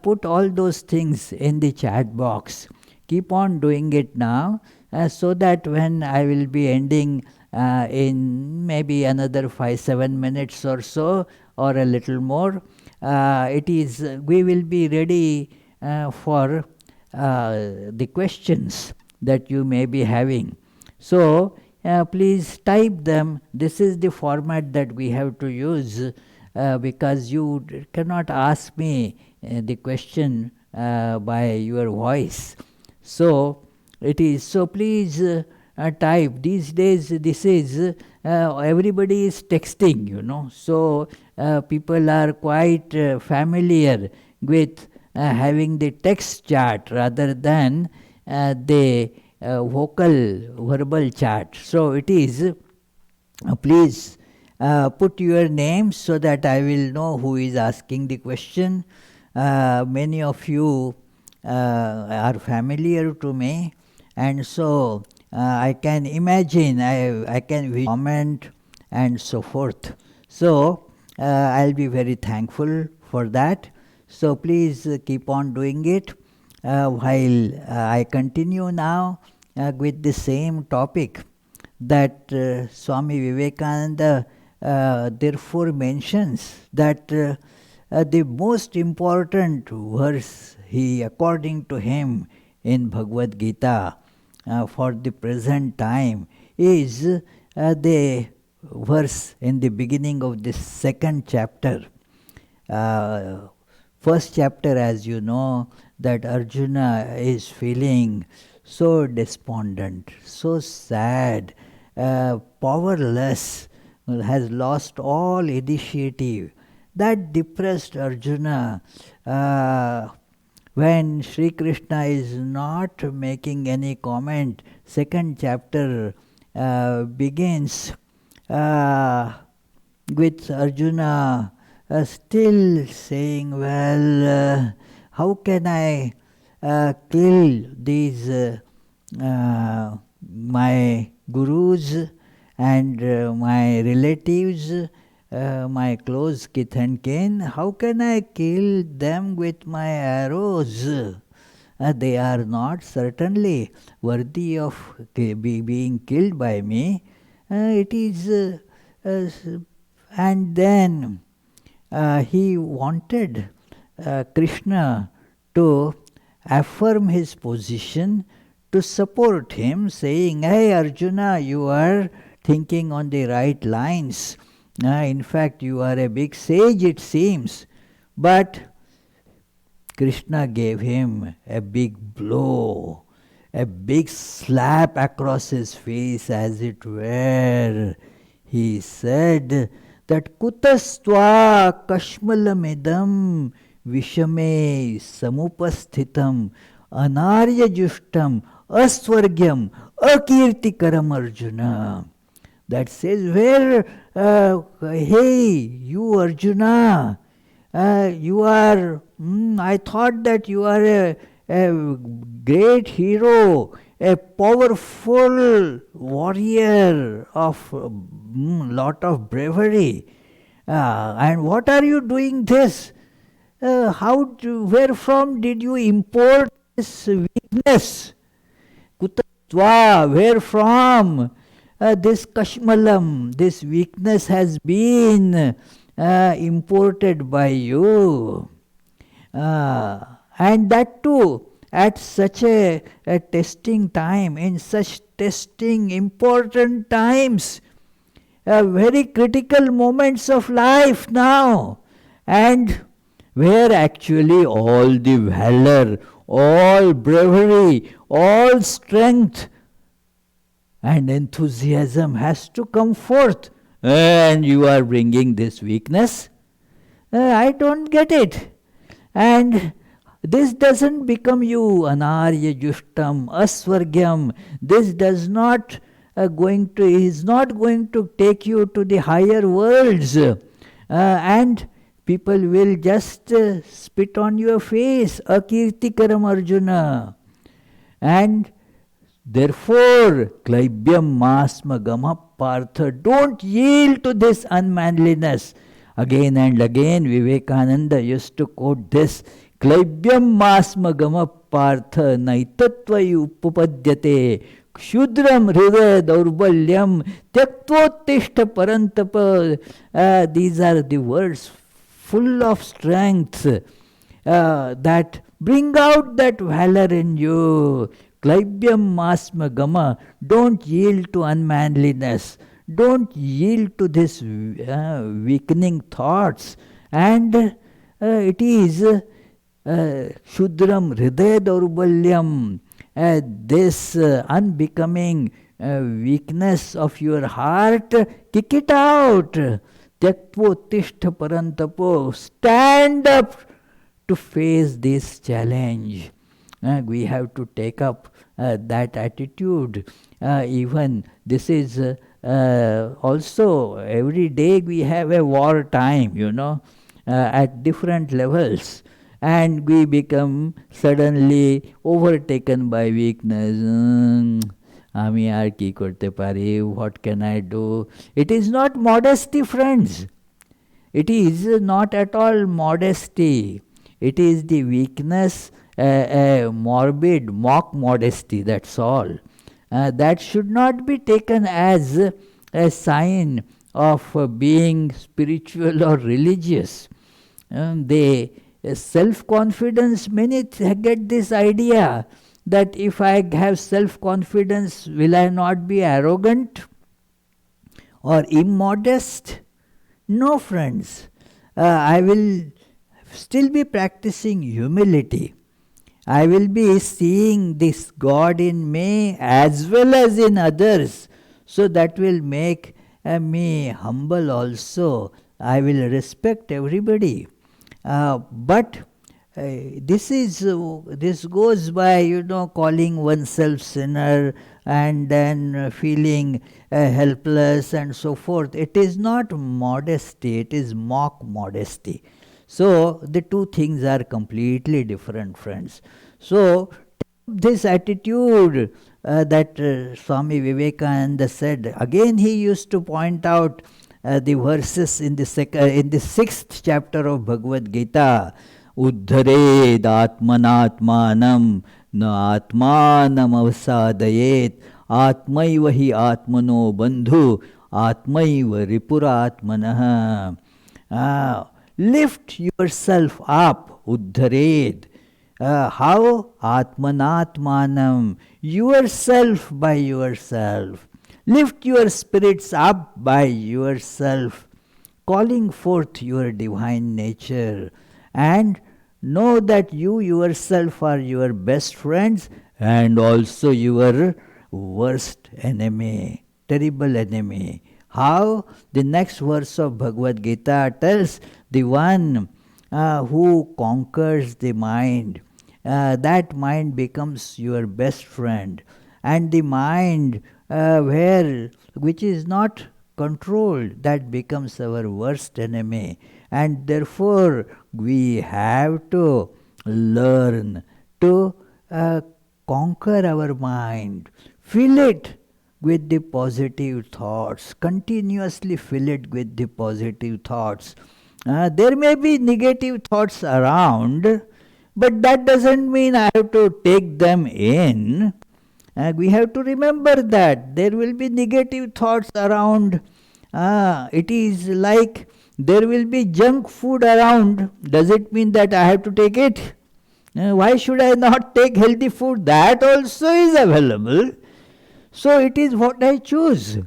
put all those things in the chat box. Keep on doing it now, so that when I will be ending in maybe another 5-7 minutes or so, or a little more, we will be ready for the questions that you may be having. So please type them. This is the format that we have to use, because you cannot ask me the question by your voice. So it is. So please type. These days, this is everybody is texting, So people are quite familiar with having the text chat rather than the verbal chat. So it is. Please put your names so that I will know who is asking the question. Many of you are familiar to me, and so I can imagine, I can comment and so forth. So I'll be very thankful for that. So please keep on doing it while I continue now with the same topic that Swami Vivekananda therefore mentions, that the most important verse according to him in Bhagavad Gita for the present time is the verse in the beginning of this second chapter. First chapter, as you know, that Arjuna is feeling so despondent, so sad, powerless, has lost all initiative. That depressed Arjuna, when Sri Krishna is not making any comment, second chapter begins with Arjuna still saying, well, how can I kill these my gurus and my relatives? my close kith and kin, how can I kill them with my arrows? They are not certainly worthy of being killed by me. It is, and then he wanted Krishna to affirm his position, to support him, saying, "Hey Arjuna, you are thinking on the right lines. In fact, you are a big sage, it seems." But Krishna gave him a big blow, a big slap across his face, as it were. He said that kutastva kashmalamidam vishame samupasthitam anarya jushtam aswargyam akirtikaram Arjuna. That says, where, hey, you Arjuna, you are, I thought that you are a great hero, a powerful warrior of lot of bravery. And what are you doing this? Where from did you import this weakness? Kutatva, where from? This kashmalam, this weakness has been imported by you. And that too at such a testing time, in such testing, important times, very critical moments of life now, and where actually all the valor, all bravery, all strength and enthusiasm has to come forth, and you are bringing this weakness. I don't get it. And this doesn't become you anarya jushtam aswargyam. This does not is not going to take you to the higher worlds, and people will just spit on your face. Akirtikaram Arjuna. And therefore, Klaibhyam Masma Gama Partha, don't yield to this unmanliness. Again and again, Vivekananda used to quote this, Klaibhyam Masma Gama Partha Naitatvayu Upapadyate Kshudram Hridaya Daurbalyam Tyaktvottishta Parantapa. These are the words full of strength that bring out that valor in you. Klaibhyam Masma Gama, don't yield to unmanliness, don't yield to this weakening thoughts. And it is Shudram Hridaya Daurbalyam, this unbecoming weakness of your heart, kick it out. Tyakpo Tishta Parantapo, stand up to face this challenge. We have to take up that attitude. Even this is also every day we have a war time, at different levels. And we become suddenly overtaken by weakness. Ami ar ki korte pari, what can I do? It is not modesty, friends. It is not at all modesty. It is the weakness, a morbid mock modesty, that's all. That should not be taken as a sign of being spiritual or religious. Self-confidence, many get this idea that if I have self-confidence, will I not be arrogant or immodest? No, friends. I will still be practicing humility. I will be seeing this God in me as well as in others. So that will make me humble also. I will respect everybody. But this goes by, calling oneself sinner and then feeling helpless and so forth. It is not modesty, it is mock modesty. So the two things are completely different, friends. So this attitude that Swami Vivekananda said, again he used to point out the verses in the sixth chapter of Bhagavad Gita. Uddhared atmanatmanam na atmanam avsadayet atmaiva hi atmano bandhu atmaiva ripuratmanah. Lift yourself up, uddhared. How? Atmanatmanam, yourself by yourself. Lift your spirits up by yourself, calling forth your divine nature, and know that you yourself are your best friends and also your worst enemy, terrible enemy. How? The next verse of Bhagavad Gita tells the one who conquers the mind, that mind becomes your best friend. And the mind which is not controlled, that becomes our worst enemy. And therefore we have to learn to conquer our mind, fill it with the positive thoughts, continuously fill it with the positive thoughts. There may be negative thoughts around, but that doesn't mean I have to take them in. We have to remember that there will be negative thoughts around. It is like there will be junk food around. Does it mean that I have to take it? Why should I not take healthy food? That also is available. So it is what I choose.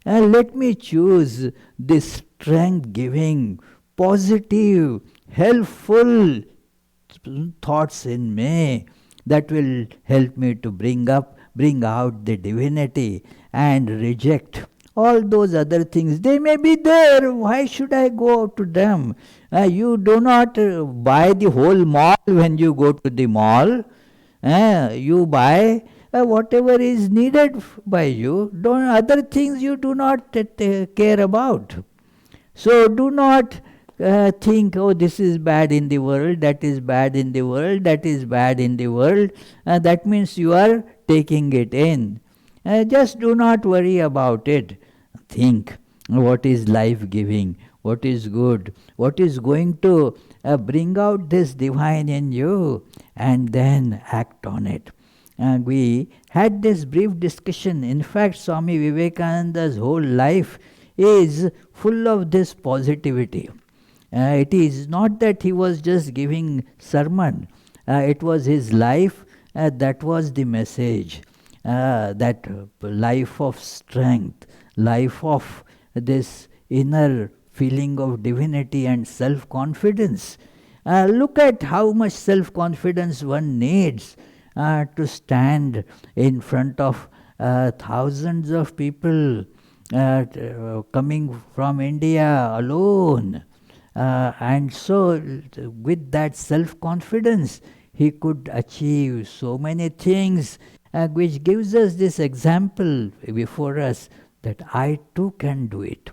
Let me choose this strength-giving, positive, helpful thoughts in me that will help me to bring out the divinity and reject all those other things. They may be there. Why should I go to them? You do not buy the whole mall when you go to the mall. You buy whatever is needed by you. Other things you do not care about. So do not think, oh, this is bad in the world, that is bad in the world, that is bad in the world. That means you are taking it in. Just do not worry about it. Think what is life-giving, what is good, what is going to bring out this divine in you, and then act on it. We had this brief discussion. In fact, Swami Vivekananda's whole life is full of this positivity. It is not that he was just giving sermon. It was his life. That was the message. That life of strength, life of this inner feeling of divinity and self-confidence. Look at how much self-confidence one needs to stand in front of thousands of people coming from India alone. And so with that self-confidence, he could achieve so many things, which gives us this example before us that I too can do it.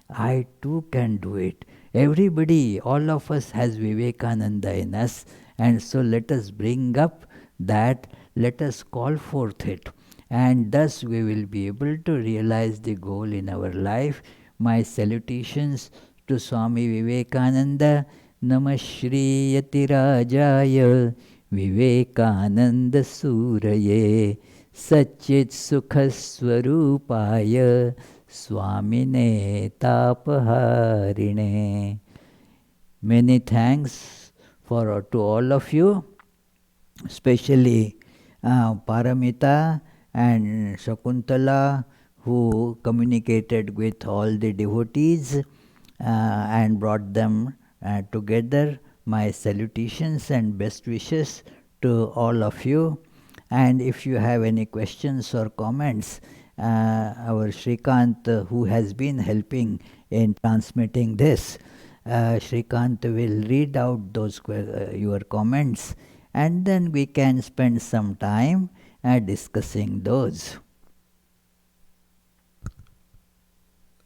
I too can do it. Everybody, all of us has Vivekananda in us, and so let us bring up that, let us call forth it, and thus we will be able to realize the goal in our life. My salutations to Swami Vivekananda. Namah Shri Yatirajaya Vivekananda Suraye Satchit Sukhaswarupaya Swamine Tapaharine. Many thanks to all of you, especially Paramita and Shakuntala, who communicated with all the devotees and brought them together. My salutations and best wishes to all of you. And if you have any questions or comments, our Shrikant, who has been helping in transmitting this, Shrikant will read out those your comments, and then we can spend some time discussing those.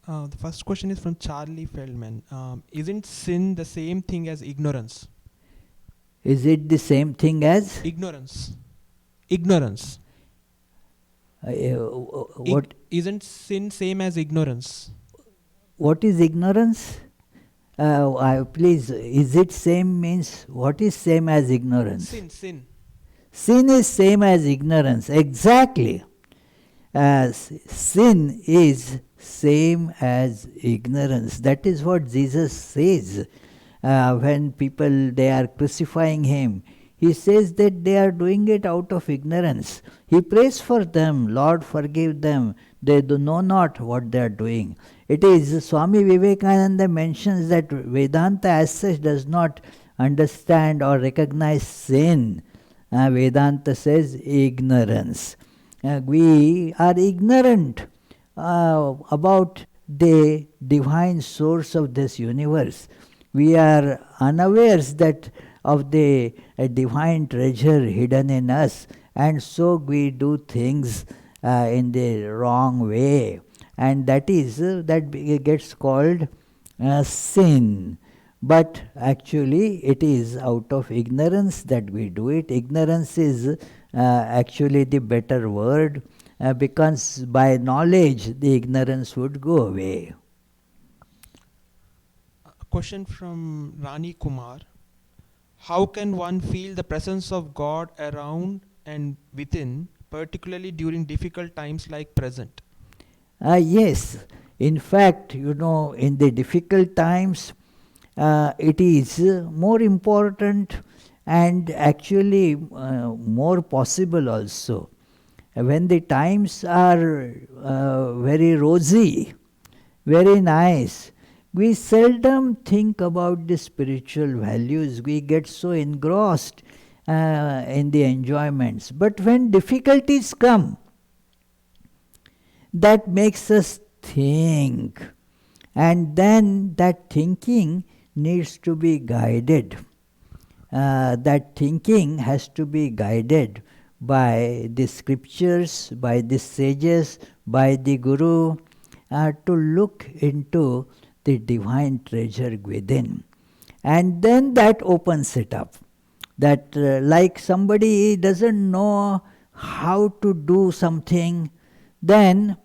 The first question is from Charlie Feldman. Isn't sin the same thing as ignorance? Is it the same thing as? Ignorance. Ignorance. What? Isn't sin same as ignorance? What is ignorance? Please, is it same means, what is same as ignorance? Sin. Sin is same as ignorance. Exactly. Sin is same as ignorance. That is what Jesus says. When people, they are crucifying him, he says that they are doing it out of ignorance. He prays for them, Lord forgive them, they do know not what they are doing. It is Swami Vivekananda mentions that Vedanta as such does not understand or recognize sin. Vedanta says ignorance. We are ignorant about the divine source of this universe. We are unawares that of the divine treasure hidden in us, and so we do things in the wrong way, and that is that gets called sin. But actually it is out of ignorance that we do it. Ignorance is actually the better word, because by knowledge the ignorance would go away. A question from Rani Kumar. How can one feel the presence of God around and within, particularly during difficult times like present? Yes, in fact, in the difficult times, it is more important and actually more possible also. When the times are very rosy, very nice, we seldom think about the spiritual values. We get so engrossed in the enjoyments. But when difficulties come, that makes us think. And then that thinking needs to be guided. That thinking has to be guided by the scriptures, by the sages, by the Guru, to look into the divine treasure within. And then that opens it up. That like somebody doesn't know how to do something, then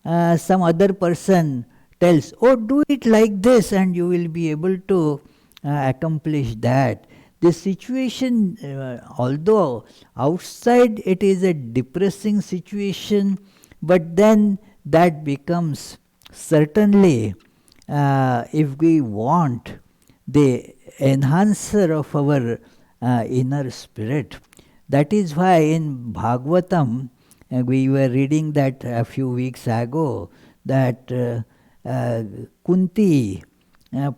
some other person tells, oh, do it like this and you will be able to accomplish that. The situation, although outside it is a depressing situation, but then that becomes certainly, if we want, the enhancer of our inner spirit. That is why in Bhagavatam, we were reading that a few weeks ago, that Kunti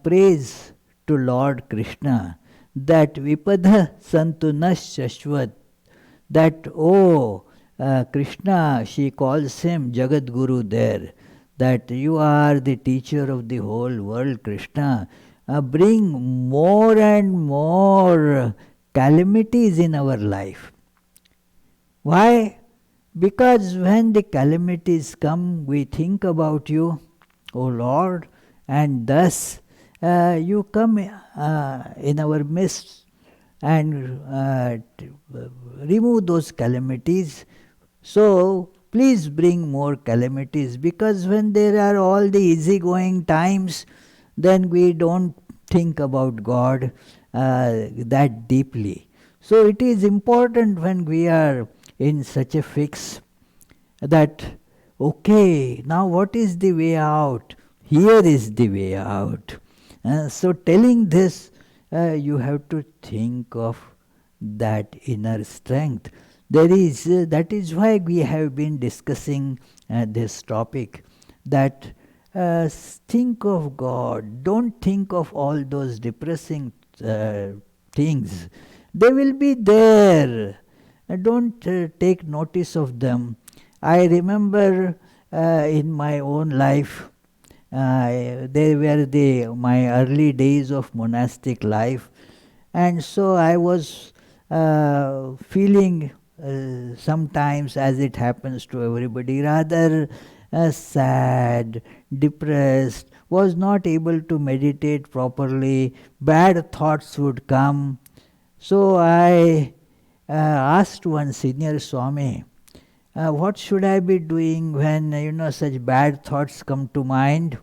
prays to Lord Krishna that Vipadha Santunas Shashvat, that, oh, Krishna, she calls him Jagat Guru there, that you are the teacher of the whole world, Krishna. Bring more and more calamities in our life. Why? Because when the calamities come, we think about you, O Lord, and thus you come in our midst and remove those calamities. So please bring more calamities, because when there are all the easygoing times, then we don't think about God that deeply. So it is important when we are in such a fix that, okay, now what is the way out? Here is the way out. So telling this, you have to think of that inner strength. That is why we have been discussing this topic, that think of God. Don't think of all those depressing things. They will be there. Don't take notice of them. I remember in my own life, they were my early days of monastic life, and so I was feeling sometimes, as it happens to everybody, rather sad, depressed, was not able to meditate properly, bad thoughts would come. So I asked one senior Swami, what should I be doing when such bad thoughts come to mind?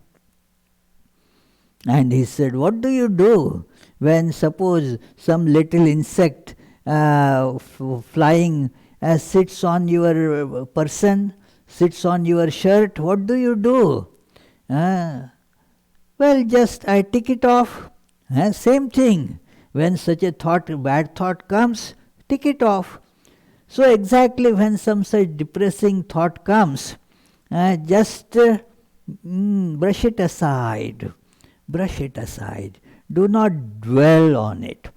And he said, what do you do when suppose some little insect flying sits on your person, sits on your shirt? What do you do? Well, just I tick it off. Same thing. When such a bad thought comes, tick it off. So exactly when some such depressing thought comes, just brush it aside. Brush it aside. Do not dwell on it.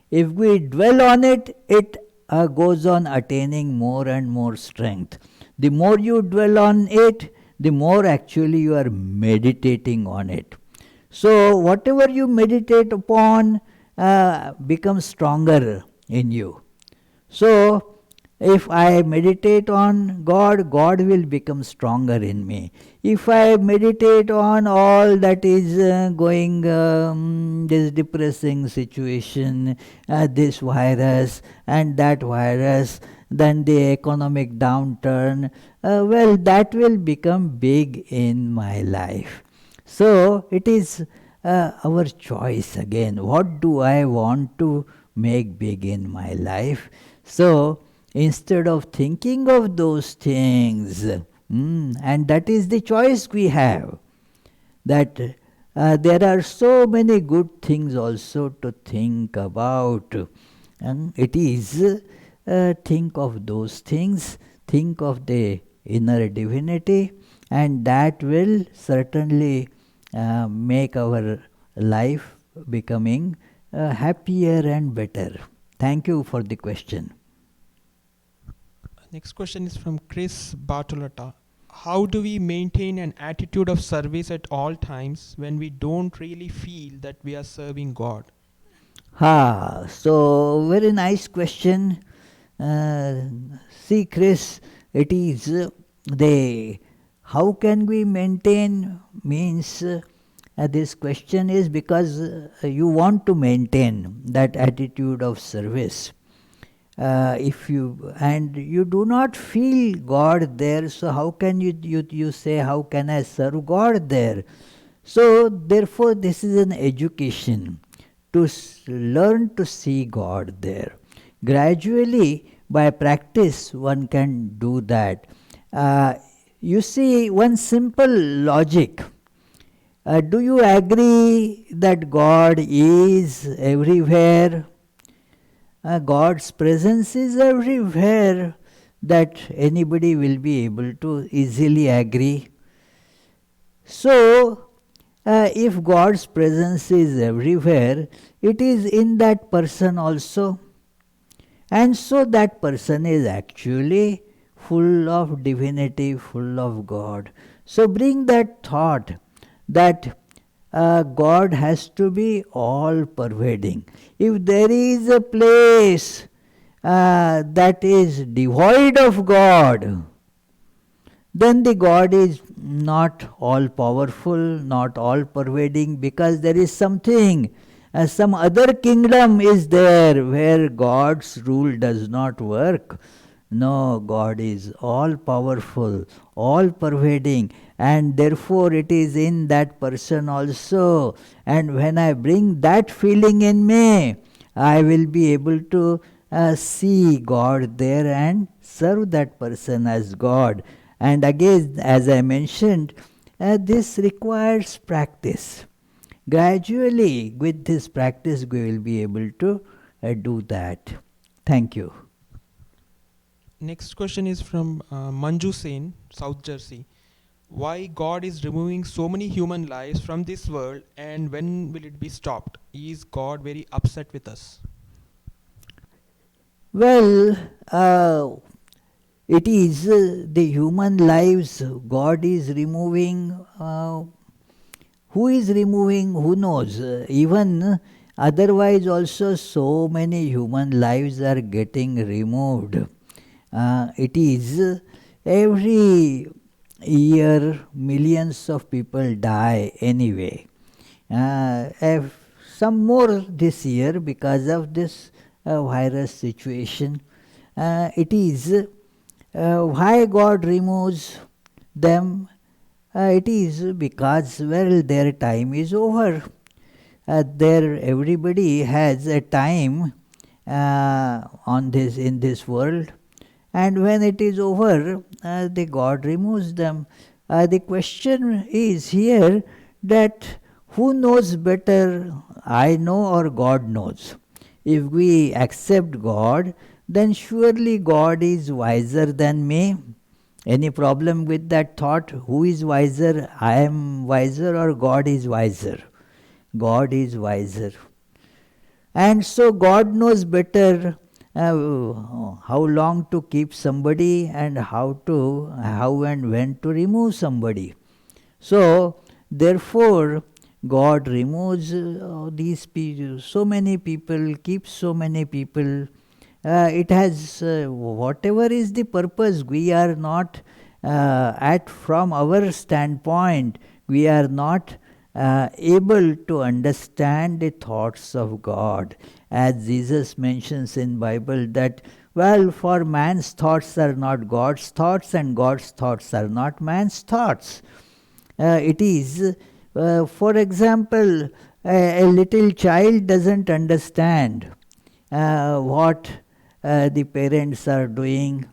If we dwell on it, it goes on attaining more and more strength. The more you dwell on it, the more actually you are meditating on it. So whatever you meditate upon becomes stronger in you. So if I meditate on God, God will become stronger in me. If I meditate on all that is going, this depressing situation, this virus and that virus, then the economic downturn, well, that will become big in my life. So it is our choice again. What do I want to make big in my life? So instead of thinking of those things, and that is the choice we have, that there are so many good things also to think about. It is think of those things, think of the inner divinity, and that will certainly make our life becoming happier and better. Thank you for the question. Next question is from Chris Bartolotta. How do we maintain an attitude of service at all times when we don't really feel that we are serving God? So very nice question. See, Chris, it is the how can we maintain means this question is because you want to maintain that attitude of service. If you and you do not feel God there, so how can you say how can I serve God there? So therefore this is an education to learn to see God there. Gradually by practice one can do that. You see one simple logic. Do you agree that God is everywhere? God's presence is everywhere, that anybody will be able to easily agree. So, if God's presence is everywhere, it is in that person also. And so that person is actually full of divinity, full of God. So bring that thought that God has to be all pervading. If there is a place that is devoid of God, then the God is not all powerful, not all pervading, because there is something, some other kingdom is there where God's rule does not work. No, God is all powerful, all pervading, and therefore it is in that person also. And when I bring that feeling in me, I will be able to see God there and serve that person as God. And again, as I mentioned, this requires practice. Gradually, with this practice, we will be able to do that. Thank you. Next question is from Manju Sen, South Jersey. Why God is removing so many human lives from this world, and when will it be stopped? Is God very upset with us? Well, it is the human lives God is removing. Who is removing? Who knows? Even otherwise also so many human lives are getting removed. It is every year millions of people die anyway. Some more this year because of this virus situation. It is why God removes them. It is because, well, their time is over. there everybody has a time in this world, and when it is over, the God removes them. The question is here that who knows better, I know or God knows? If we accept God, then surely God is wiser than me. Any problem with that thought? Who is wiser? I am wiser or God is wiser? God is wiser. And so God knows better how long to keep somebody and how and when to remove somebody. So therefore God removes these people, so many people, keeps so many people. It has whatever is the purpose. We are not from our standpoint, we are not able to understand the thoughts of God. As Jesus mentions in Bible that, well, for man's thoughts are not God's thoughts, and God's thoughts are not man's thoughts. It is, for example, a little child doesn't understand what the parents are doing.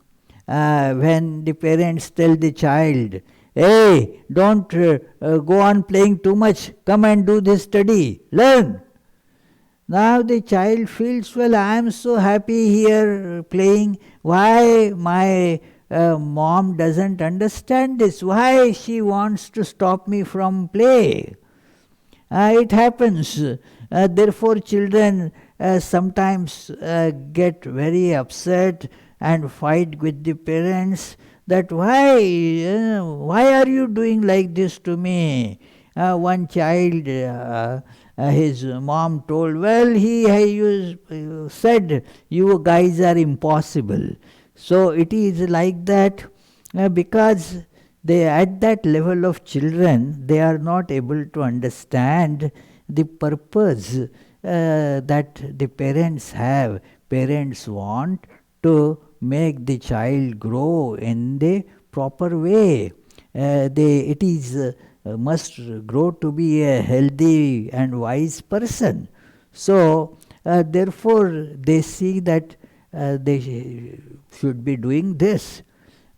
When the parents tell the child, hey, don't go on playing too much, come and do this study, learn. Now the child feels, well, I am so happy here playing, why my mom doesn't understand this, why she wants to stop me from play. It happens. Therefore children sometimes get very upset and fight with the parents that why are you doing like this to me? One child, his mom told, well, he said you guys are impossible. So it is like that because they, at that level of children, they are not able to understand the purpose that the parents have. Parents want to make the child grow in the proper way. It is must grow to be a healthy and wise person. So therefore they see that they should be doing this.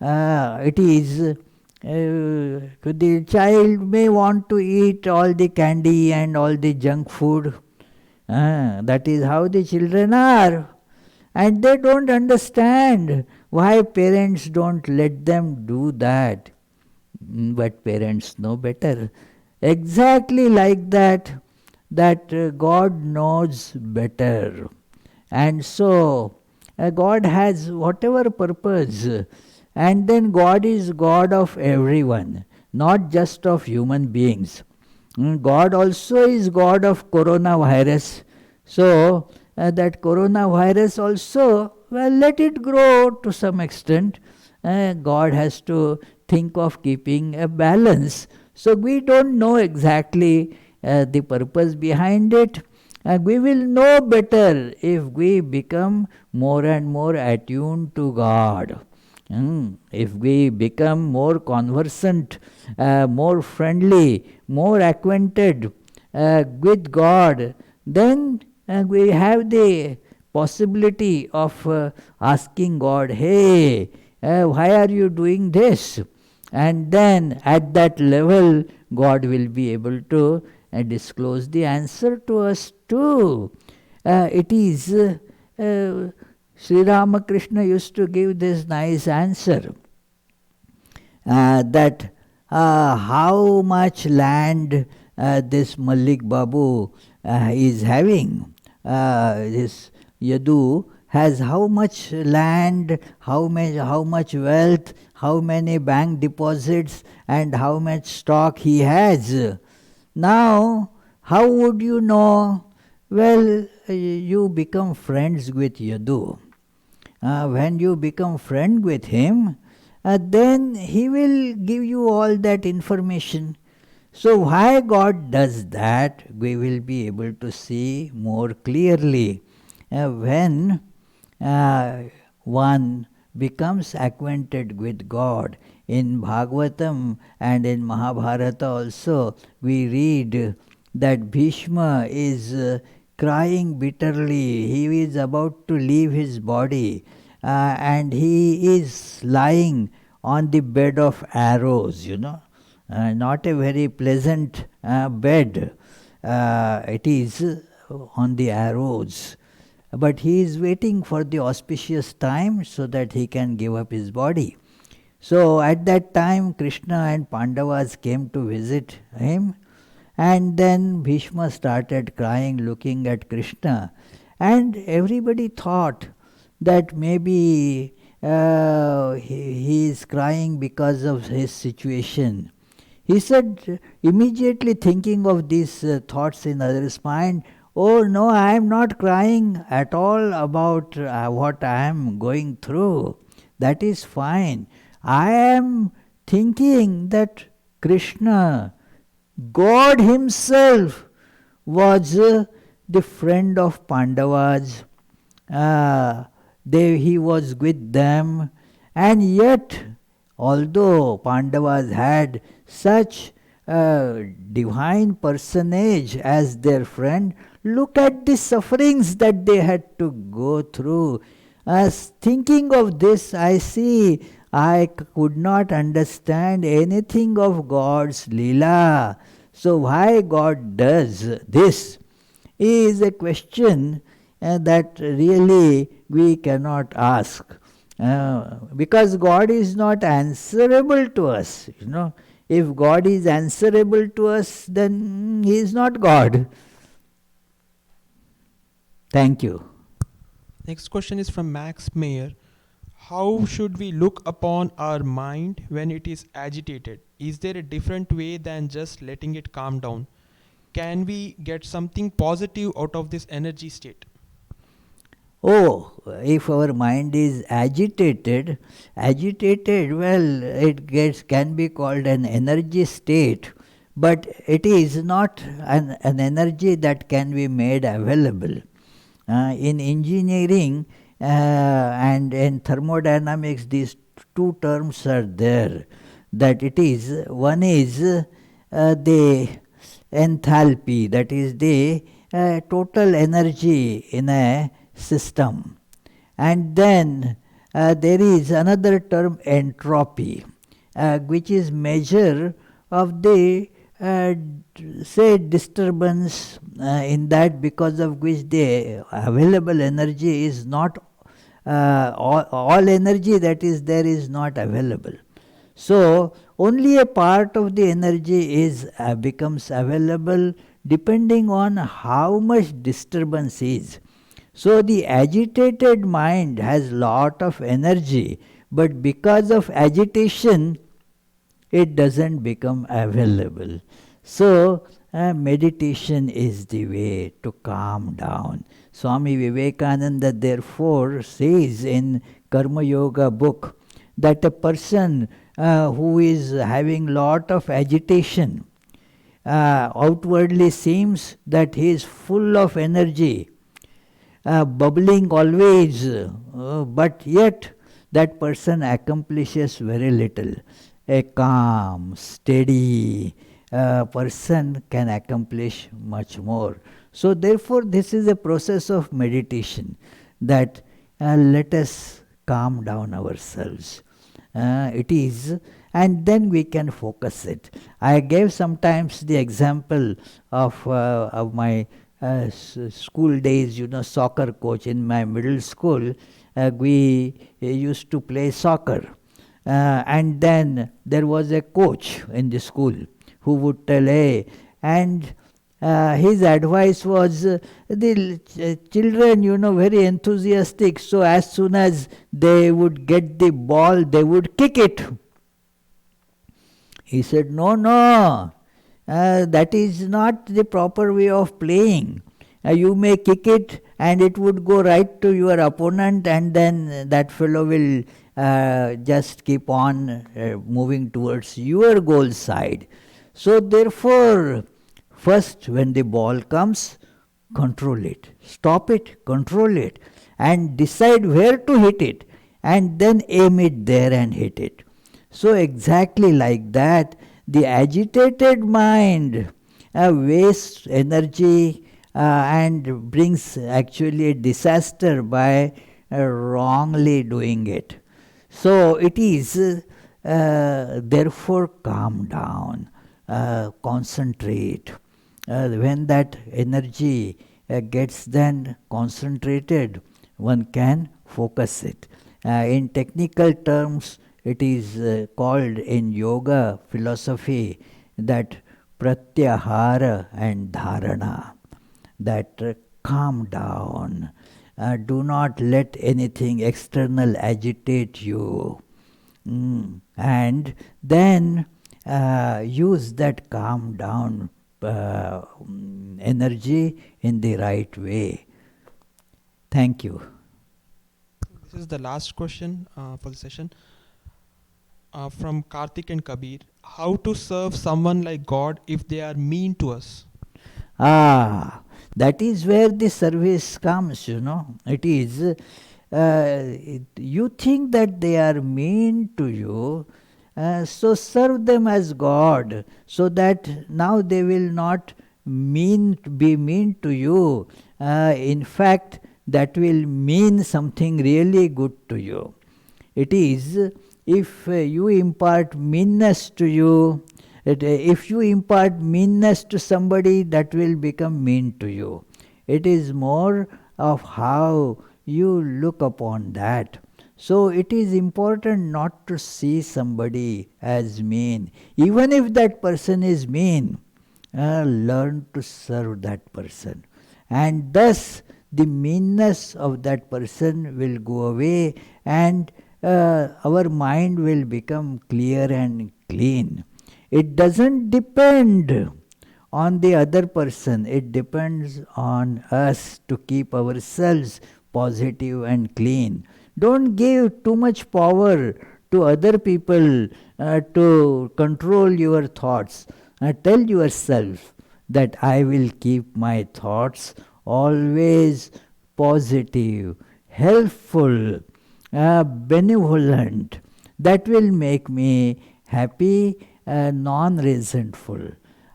It is the child may want to eat all the candy and all the junk food. That is how the children are. And they don't understand why parents don't let them do that. But parents know better. Exactly like that, God knows better. And so God has whatever purpose. And then God is God of everyone, not just of human beings. God also is God of coronavirus. So that coronavirus also, well, let it grow to some extent. God has to think of keeping a balance. So we don't know exactly the purpose behind it. We will know better if we become more and more attuned to God. If we become more conversant, more friendly, more acquainted with God, then we have the possibility of asking God, hey, why are you doing this? And then at that level, God will be able to disclose the answer to us too. It is Sri Ramakrishna used to give this nice answer that how much land this Malik Babu is having. This Yadu has how much land, how much wealth, how many bank deposits, and how much stock he has. Now, how would you know? Well, you become friends with Yadu. When you become friend with him, then he will give you all that information. So why God does that, we will be able to see more clearly when one becomes acquainted with God. In Bhagavatam and in Mahabharata also we read that Bhishma is crying bitterly. He is about to leave his body, and he is lying on the bed of arrows, not a very pleasant bed. It is on the arrows. But he is waiting for the auspicious time so that he can give up his body. So at that time, Krishna and Pandavas came to visit him, and then Bhishma started crying, looking at Krishna. And everybody thought that maybe he is crying because of his situation. He said, immediately thinking of these thoughts in others' mind, oh no, I am not crying at all about what I am going through. That is fine. I am thinking that Krishna, God Himself, was the friend of Pandavas. He was with them, and yet, although Pandavas had such a divine personage as their friend, look at the sufferings that they had to go through. As thinking of this, I see I could not understand anything of God's Leela. So, why God does this is a question that really we cannot ask. Because God is not answerable to us. If God is answerable to us, then He is not God. Thank you. Next question is from Max Mayer. How should we look upon our mind when it is agitated? Is there a different way than just letting it calm down? Can we get something positive out of this energy state? Oh, if our mind is agitated, well, can be called an energy state, but it is not an energy that can be made available. In engineering and in thermodynamics, these two terms are there. That it is, one is the enthalpy, that is the total energy in a system. And then there is another term, entropy, which is measure of the say disturbance in that, because of which the available energy is not all energy that is there is not available. So only a part of the energy is becomes available depending on how much disturbance is. So the agitated mind has lot of energy, but because of agitation, it doesn't become available. So meditation is the way to calm down. Swami Vivekananda therefore says in Karma Yoga book that a person who is having lot of agitation outwardly seems that he is full of energy, bubbling always, but yet that person accomplishes very little. A calm, steady person can accomplish much more. So therefore this is a process of meditation, that let us calm down ourselves. It is, and then we can focus it. I gave sometimes the example of my school days, soccer coach. In my middle school, we used to play soccer. And then there was a coach in the school who would tell, hey, and his advice was the children, very enthusiastic. So as soon as they would get the ball, they would kick it. He said, no, that is not the proper way of playing. You may kick it and it would go right to your opponent, and then that fellow will just keep on moving towards your goal side. So therefore, first when the ball comes, control it, stop it, control it, and decide where to hit it, and then aim it there and hit it. So exactly like that, the agitated mind wastes energy and brings actually a disaster by wrongly doing it. So it is therefore calm down, concentrate. When that energy gets then concentrated, one can focus it. In technical terms, it is called in yoga philosophy that pratyahara and dharana, that calm down. Do not let anything external agitate you. And then use that calm down energy in the right way. Thank you. This is the last question for the session. From Karthik and Kabir. How to serve someone like God if they are mean to us? That is where the service comes, It is, you think that they are mean to you, so serve them as God, so that now they will not be mean to you. In fact, that will mean something really good to you. It is, if you impart meanness to you, if you impart meanness to somebody, that will become mean to you. It is more of how you look upon that. So it is important not to see somebody as mean. Even if that person is mean, learn to serve that person. And thus the meanness of that person will go away, and our mind will become clear and clean. It doesn't depend on the other person, it depends on us to keep ourselves positive and clean. Don't give too much power to other people to control your thoughts. Tell yourself that I will keep my thoughts always positive, helpful, benevolent. That will make me happy, non-resentful.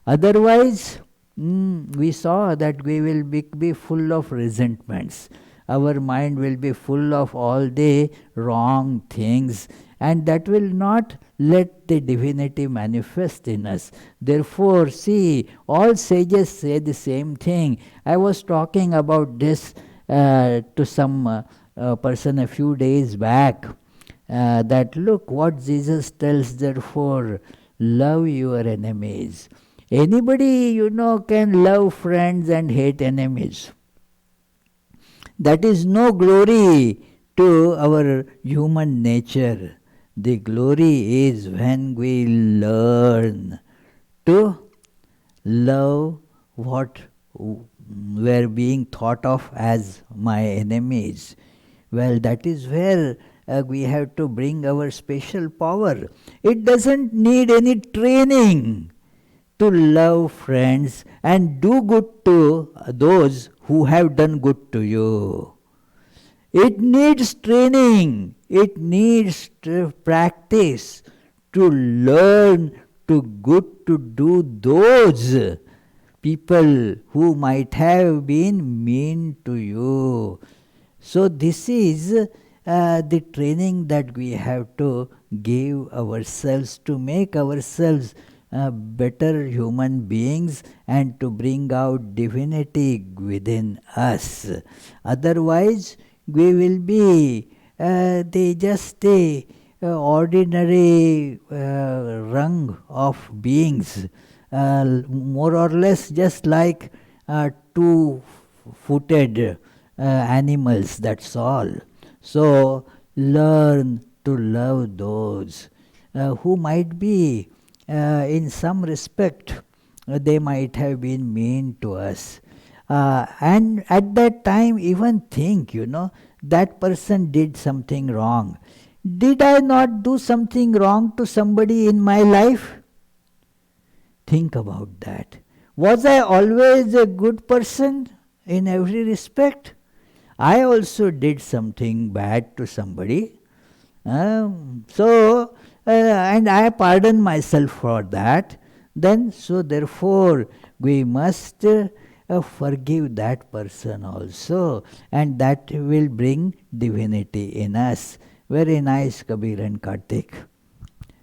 Otherwise, we saw that we will be full of resentments. Our mind will be full of all the wrong things, and that will not let the divinity manifest in us. Therefore, see, all sages say the same thing. I was talking about this to some person a few days back, that look what Jesus tells, therefore, love your enemies. Anybody, can love friends and hate enemies. That is no glory to our human nature. The glory is when we learn to love what were being thought of as my enemies. Well, that is where we have to bring our special power. It doesn't need any training to love friends and do good to those who have done good to you. It needs training, it needs practice to learn to do those people who might have been mean to you. So this is the training that we have to give ourselves to make ourselves better human beings and to bring out divinity within us. Otherwise, we will be the ordinary rung of beings, more or less just like two-footed animals, that's all. So learn to love those who might be in some respect they might have been mean to us, and at that time even think, that person did something wrong. Did I not do something wrong to somebody in my life? Think about that. Was I always a good person in every respect? I also did something bad to somebody. And I pardon myself for that. Then, so therefore, we must forgive that person also, and that will bring divinity in us. Very nice, Kabir and Kartik.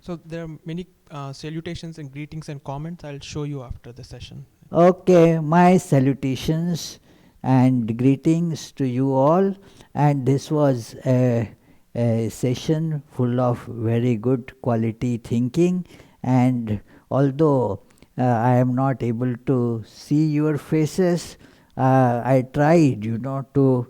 So there are many salutations and greetings and comments. I'll show you after the session. Okay, my salutations and greetings to you all. And this was a session full of very good quality thinking. And although I am not able to see your faces, I tried, to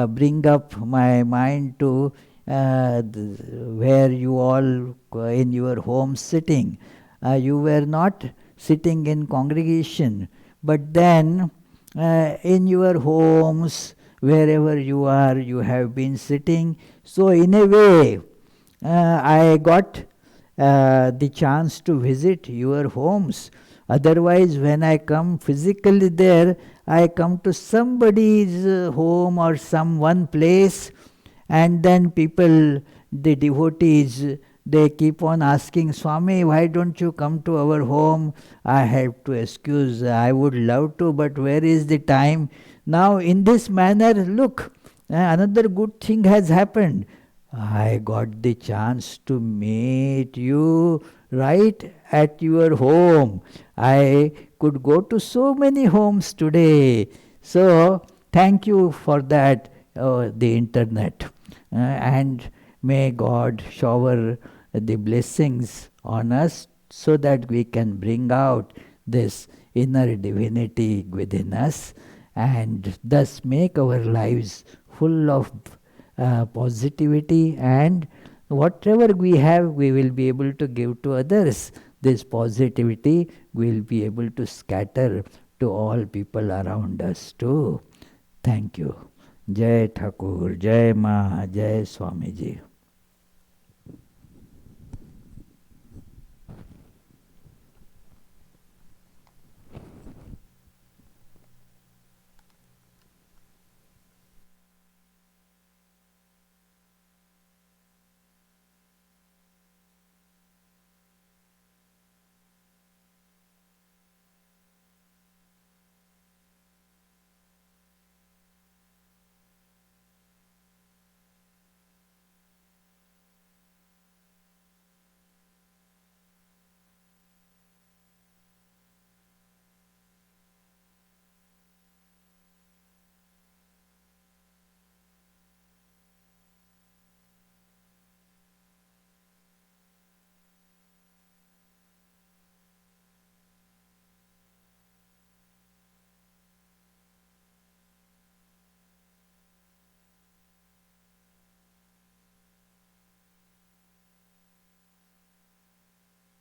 bring up my mind to where you all in your home sitting. You were not sitting in congregation, but then in your homes, wherever you are, you have been sitting. So in a way, I got the chance to visit your homes. Otherwise, when I come physically there, I come to somebody's home or some one place, and then people, the devotees, they keep on asking, Swami, why don't you come to our home? I have to excuse, I would love to, but where is the time? Now, in this manner, look, another good thing has happened. I got the chance to meet you right at your home. I could go to so many homes today. So, thank you for that, the internet. And may God shower the blessings on us so that we can bring out this inner divinity within us and thus make our lives full of positivity, and whatever we have, we will be able to give to others. This positivity will be able to scatter to all people around us too. Thank you. Jai Thakur, Jai Ma, Jai Swamiji.